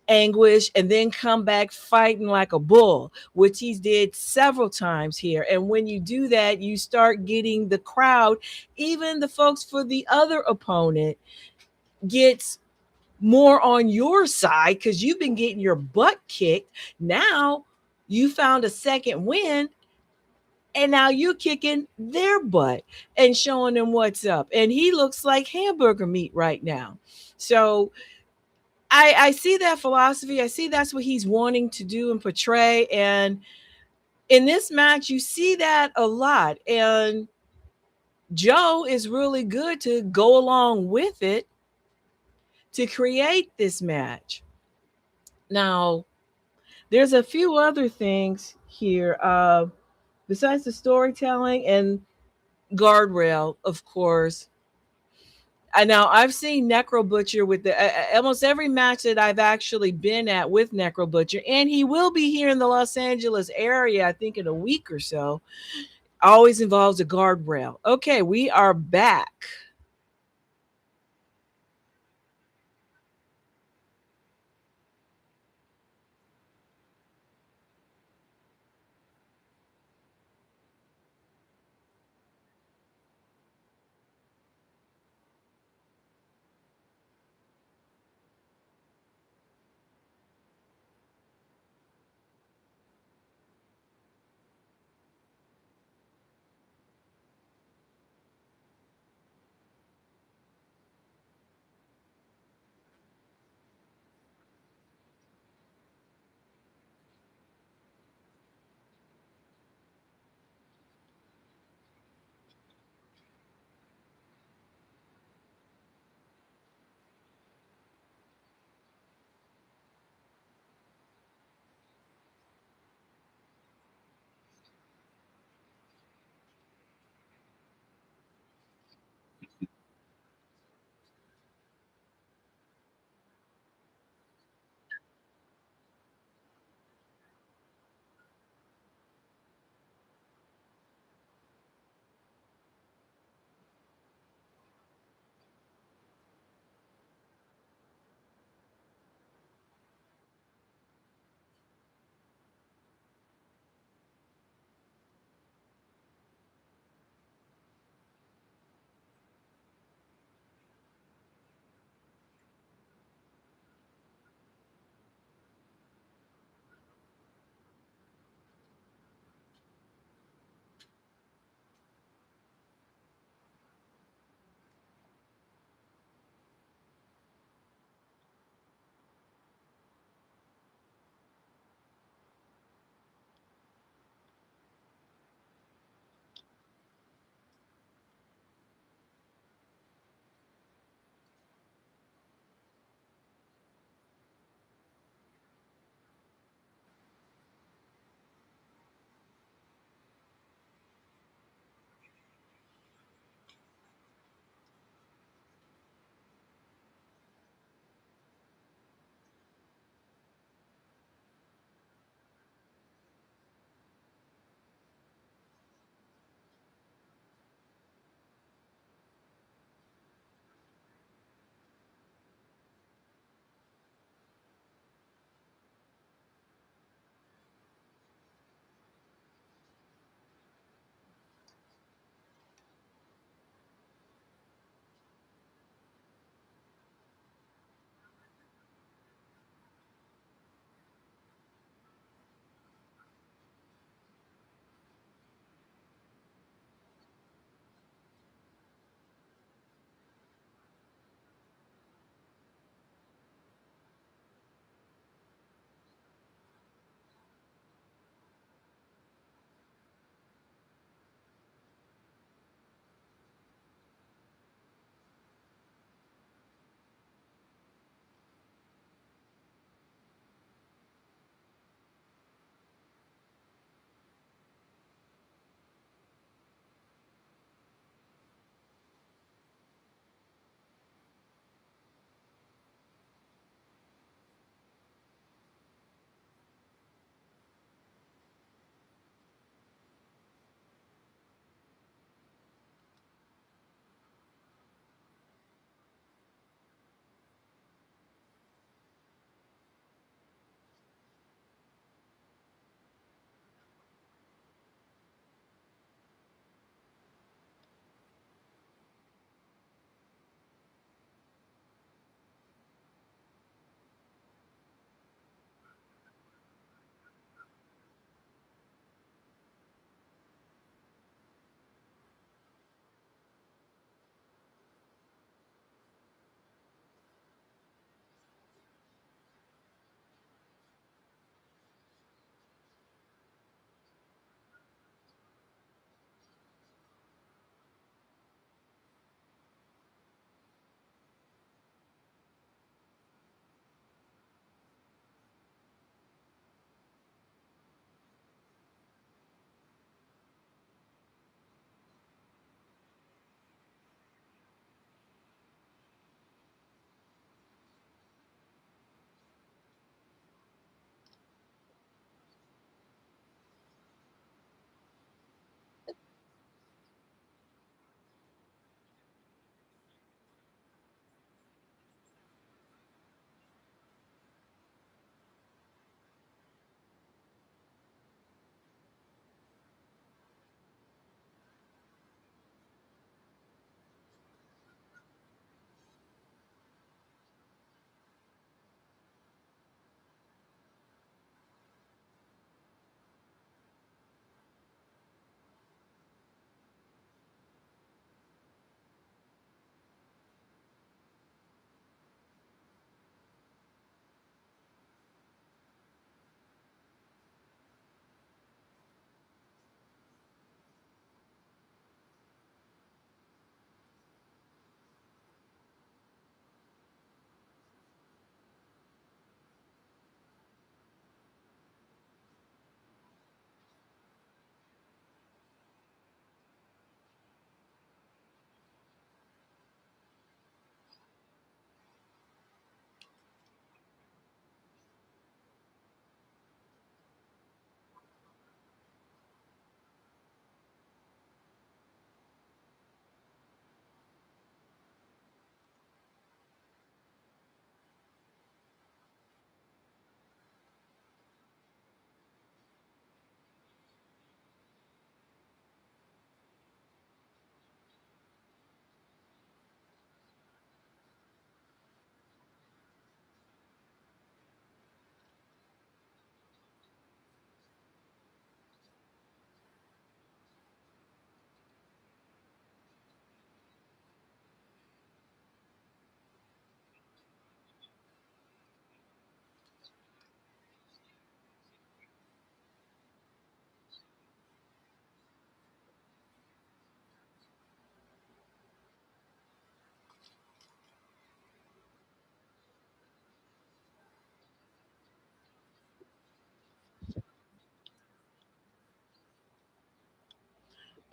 anguish and then come back fighting like a bull, which he's did several times here. And when you do that, you start getting the crowd, even the folks for the other opponent, gets more on your side because you've been getting your butt kicked. Now you found a second win, and now you're kicking their butt and showing them what's up. And he looks like hamburger meat right now. So I see that philosophy. I see that's what he's wanting to do and portray. And in this match, you see that a lot. And Joe is really good to go along with it to create this match. Now, there's a few other things here besides the storytelling and guardrail, of course. I know I've seen Necro Butcher with the almost every match that I've actually been at with Necro Butcher, and he will be here in the Los Angeles area, I think, in a week or so. Always involves a guardrail. Okay, we are back.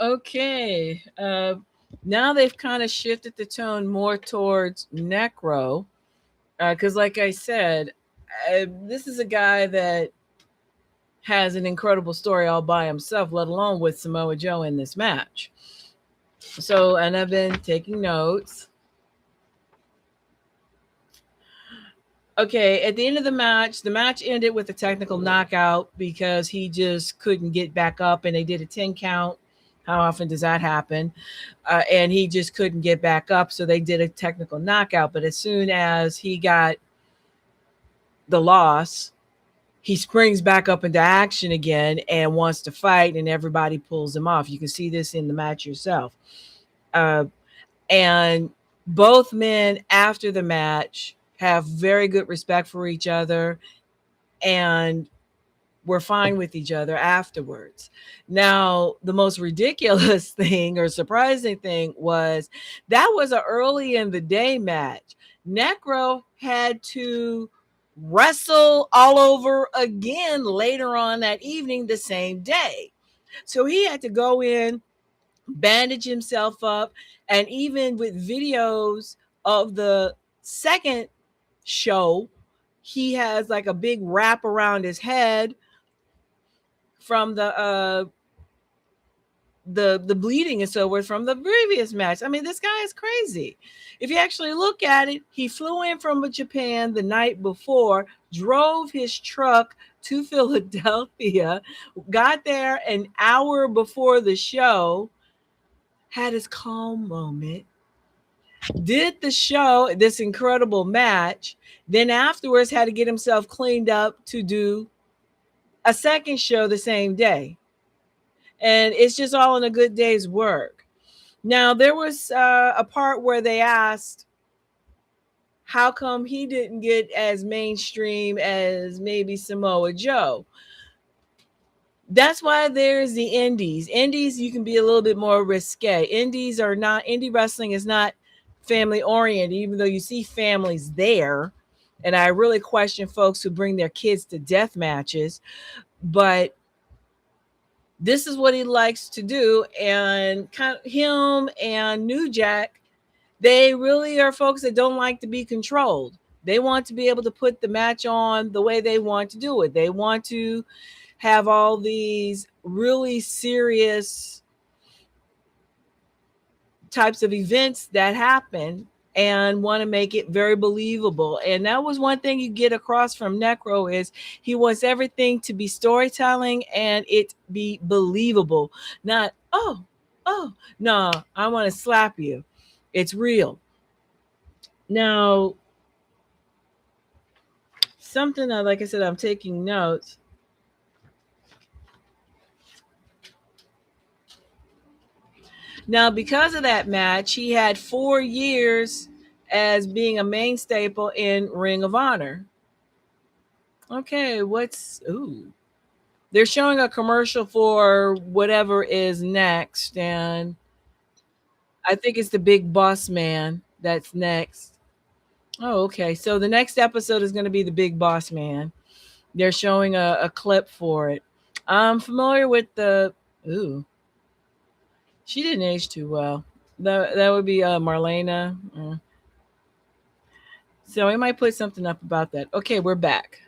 Okay. Now they've kind of shifted the tone more towards Necro. Because, like I said, this is a guy that has an incredible story all by himself, let alone with Samoa Joe in this match. So, and I've been taking notes. Okay, at the end of the match ended with a technical knockout because he just couldn't get back up and they did a 10 count. How often does that happen? And he just couldn't get back up. So they did a technical knockout. But as soon as he got the loss, he springs back up into action again and wants to fight, and everybody pulls him off. You can see this in the match yourself. Uh, and both men after the match have very good respect for each other and were fine with each other afterwards. Now, the most ridiculous thing or surprising thing was that was an early in the day match. Necro had to wrestle all over again later on that evening, the same day. So he had to go in, bandage himself up, and even with videos of the second show, he has like a big wrap around his head from the bleeding and so forth from the previous match. I mean, this guy is crazy. If you actually look at it, he flew in from Japan the night before, drove his truck to Philadelphia, got there an hour before the show, had his calm moment, did the show, this incredible match, then afterwards had to get himself cleaned up to do a second show the same day. And it's just all in a good day's work. Now, there was a part where they asked how come he didn't get as mainstream as maybe Samoa Joe. That's why there's the indies. Indies, you can be a little bit more risque. Indie wrestling is not family oriented, even though you see families there. And I really question folks who bring their kids to death matches. But this is what he likes to do. And kind of him and New Jack, they really are folks that don't like to be controlled. They want to be able to put the match on the way they want to do it. They want to have all these really serious types of events that happen and want to make it very believable. And that was one thing you get across from Necro is he wants everything to be storytelling and it be believable. Not, no, I want to slap you. It's real. Now, something that, like I said, I'm taking notes. Now, because of that match, he had 4 years as being a main staple in Ring of Honor. Okay, they're showing a commercial for whatever is next, and I think it's the Big Boss Man that's next. Oh, okay. So the next episode is going to be the Big Boss Man. They're showing a clip for it. I'm familiar with the. Ooh, she didn't age too well. That would be Marlena. So we might put something up about that. Okay, we're back.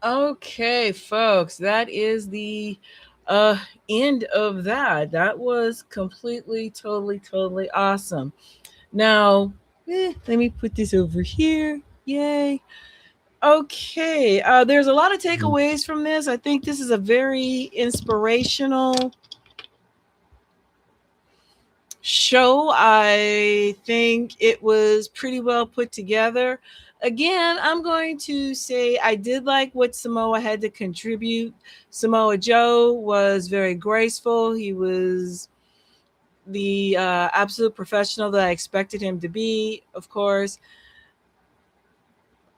Okay, folks, that is the uh end of that. That was completely, totally awesome. Now, let me put this over here. Yay. Okay, there's a lot of takeaways from this. I think this is a very inspirational show. I think it was pretty well put together. Again, I'm going to say I did like what Samoa had to contribute. Samoa Joe was very graceful. He was the absolute professional that I expected him to be, of course.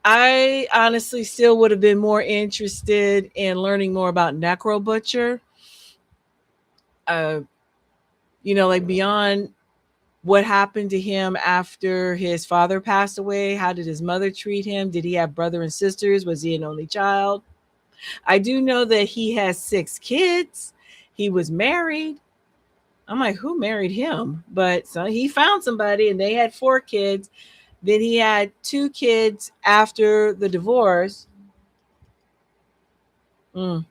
I honestly still would have been more interested in learning more about Necro Butcher. Uh, like beyond what happened to him after his father passed away. How did his mother treat him? Did he have brother and sisters? Was he an only child? I do know that he has 6 kids. He was married. I'm like, who married him? But so he found somebody and they had 4 kids. Then he had 2 kids after the divorce. Mm.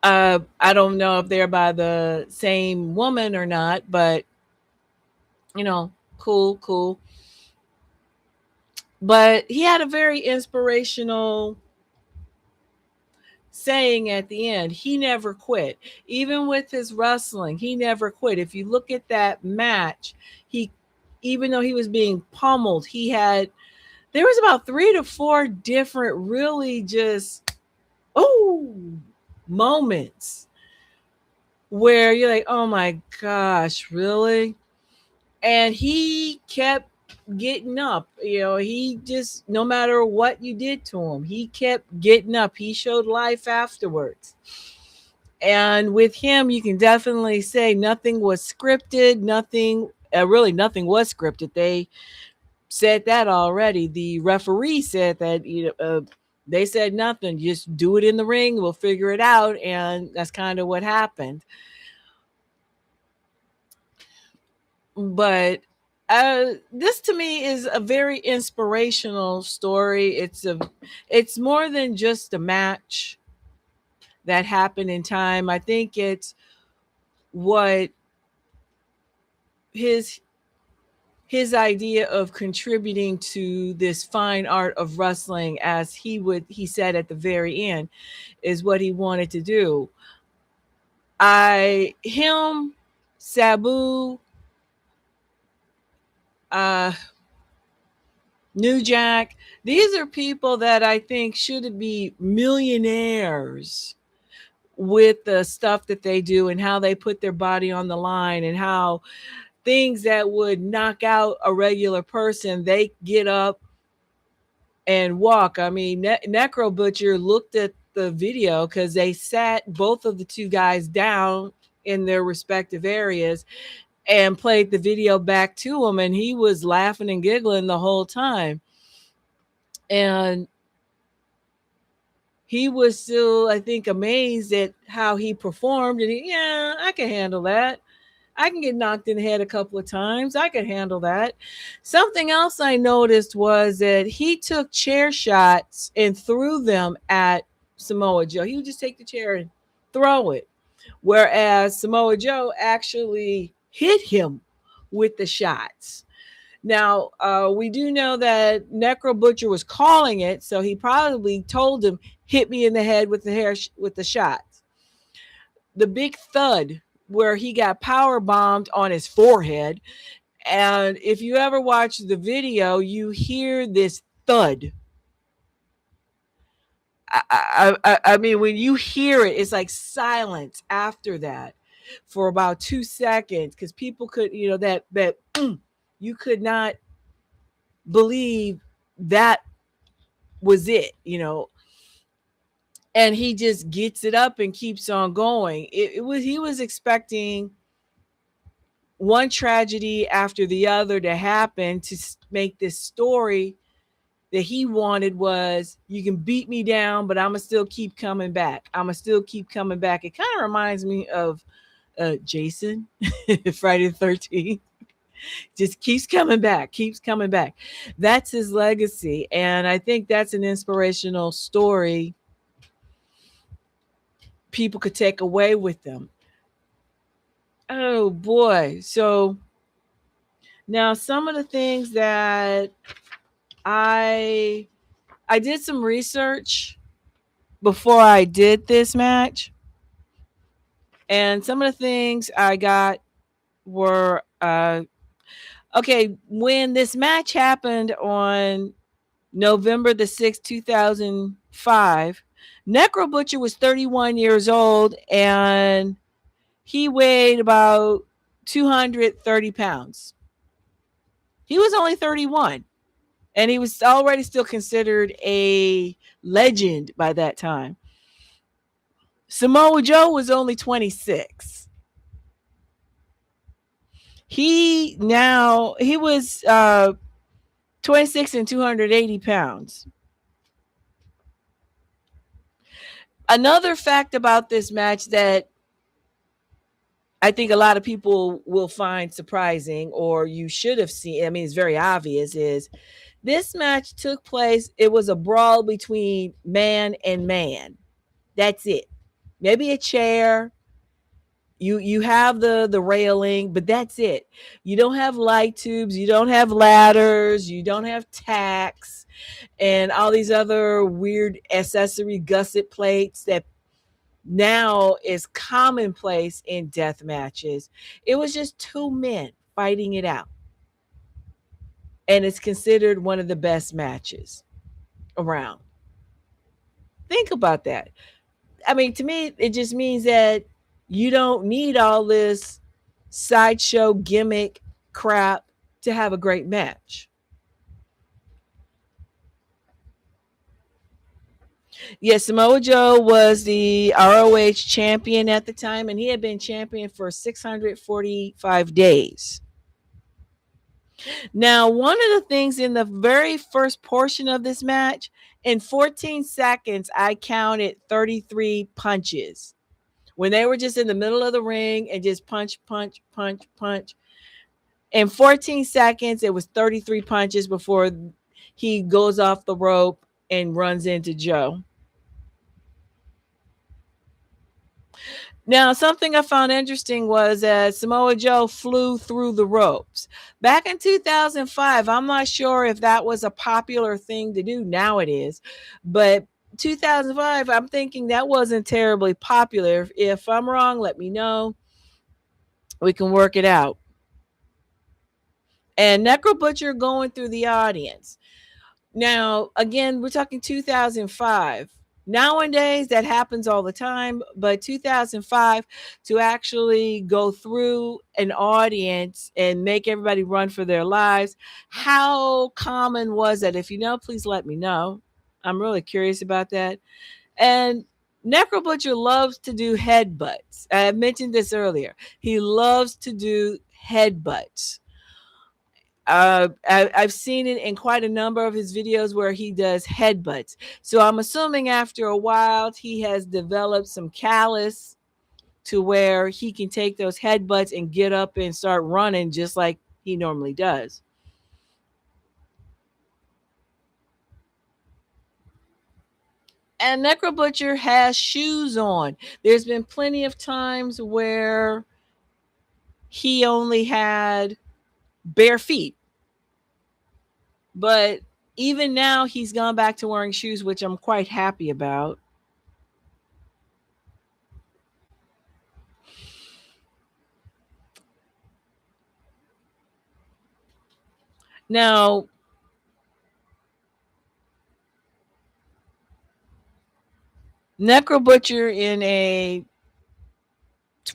I don't know if they're by the same woman or not, but cool. But he had a very inspirational saying at the end. He never quit. Even with his wrestling, he never quit. If you look at that match, he even though he was being pummeled, there was about 3 to 4 different really just moments where you're like, "Oh my gosh, really?" And he kept getting up. He just, no matter what you did to him, he kept getting up. He showed life afterwards. And with him, you can definitely say nothing was scripted. Really nothing was scripted. They said that already. The referee said that, they said nothing, just do it in the ring. We'll figure it out. And that's kind of what happened. But this to me is a very inspirational story. It's more than just a match that happened in time. I think it's what his his idea of contributing to this fine art of wrestling, as he said at the very end, is what he wanted to do. Him, Sabu, uh New Jack, these are people that I think should be millionaires with the stuff that they do and how they put their body on the line, and how things that would knock out a regular person, they get up and walk. I mean, Necro Butcher looked at the video because they sat both of the 2 guys down in their respective areas and played the video back to him, and he was laughing and giggling the whole time. And he was still, I think, amazed at how he performed. And yeah, I can handle that. I can get knocked in the head a couple of times. I can handle that. Something else I noticed was that he took chair shots and threw them at Samoa Joe. He would just take the chair and throw it. Whereas Samoa Joe actually hit him with the shots. Now, we do know that Necro Butcher was calling it, so he probably told him, "Hit me in the head with the shots." The big thud where he got power bombed on his forehead, and if you ever watch the video, you hear this thud. I mean, when you hear it, it's like silence after that for about 2 seconds, because people could, you could not believe that was it. And he just gets it up and keeps on going. He was expecting one tragedy after the other to happen to make this story that he wanted was, you can beat me down, but I'm gonna still keep coming back. I'm gonna still keep coming back. It kind of reminds me of Jason, Friday the 13th. Just keeps coming back, keeps coming back. That's his legacy. And I think that's an inspirational story people could take away with them. Oh boy. So now some of the things that I I did some research before I did this match. And some of the things I got were okay, when this match happened on November the 6th, 2005, Necro Butcher was 31 years old and he weighed about 230 pounds. He was only 31 and he was already still considered a legend by that time. Samoa Joe was only 26. He was 26 and 280 pounds. Another fact about this match that I think a lot of people will find surprising, or you should have seen, I mean, it's very obvious, is this match took place, it was a brawl between man and man. That's it. Maybe a chair. You have the railing, but that's it. You don't have light tubes, you don't have ladders, you don't have tacks and all these other weird accessory gusset plates that now is commonplace in death matches. It was just two men fighting it out. And it's considered one of the best matches around. Think about that. I mean, to me, it just means that you don't need all this sideshow gimmick crap to have a great match. Yes, Samoa Joe was the ROH champion at the time, and he had been champion for 645 days. Now, one of the things in the very first portion of this match, in 14 seconds, I counted 33 punches. When they were just in the middle of the ring and just punch, punch, punch, punch. In 14 seconds, it was 33 punches before he goes off the rope and runs into Joe. Now, something I found interesting was that Samoa Joe flew through the ropes. Back in 2005, I'm not sure if that was a popular thing to do. Now it is. But 2005, I'm thinking that wasn't terribly popular. If I'm wrong, let me know. We can work it out. And Necro Butcher going through the audience. Now, again, we're talking 2005. Nowadays, that happens all the time, but 2005, to actually go through an audience and make everybody run for their lives, how common was that? If you know, please let me know. I'm really curious about that. And Necro Butcher loves to do headbutts. I mentioned this earlier. He loves to do headbutts. I've seen it in quite a number of his videos where he does headbutts. So I'm assuming after a while he has developed some callus to where he can take those headbutts and get up and start running just like he normally does. And Necro Butcher has shoes on. There's been plenty of times where he only had bare feet. But even now, he's gone back to wearing shoes, which I'm quite happy about. Now, Necro Butcher in a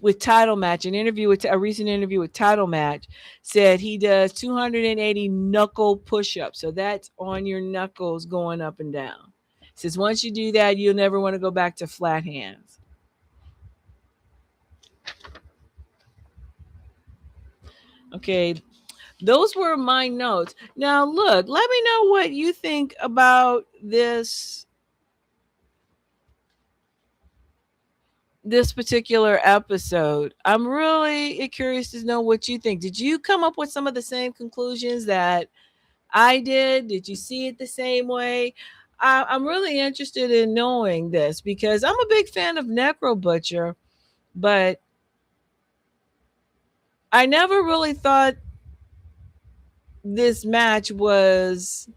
with title match, an interview with a recent interview with title match, said he does 280 knuckle push-ups. So that's on your knuckles going up and down. Says once you do that, you'll never want to go back to flat hands. Okay, those were my notes. Now look, let me know what you think about this this particular episode. I'm really curious to know what you think. Did you come up with some of the same conclusions that I did? Did you see it the same way? I'm really interested in knowing this because I'm a big fan of Necro Butcher, but I never really thought this match was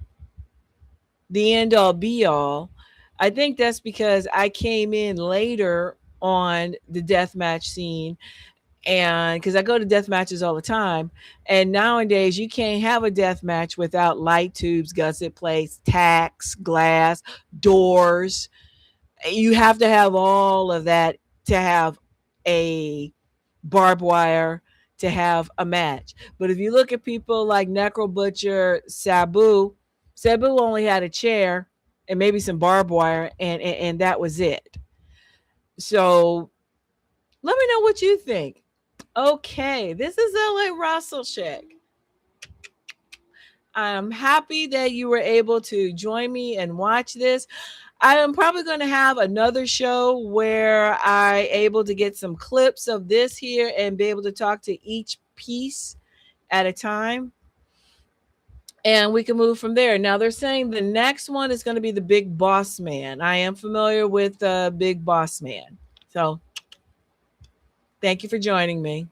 the end all be all. I think that's because I came in later on the death match scene, and because I go to death matches all the time, and nowadays you can't have a death match without light tubes, gusset plates, tacks, glass, doors. You have to have all of that to have a barbed wire, to have a match. But if you look at people like Necro Butcher, Sabu only had a chair and maybe some barbed wire, and that was it. So let me know what you think. Okay, this is LA WrestleChick. I'm happy that you were able to join me and watch this. I am probably going to have another show where I able to get some clips of this here and be able to talk to each piece at a time. And we can move from there. Now they're saying the next one is going to be the Big Boss Man. I am familiar with Big Boss Man. So thank you for joining me.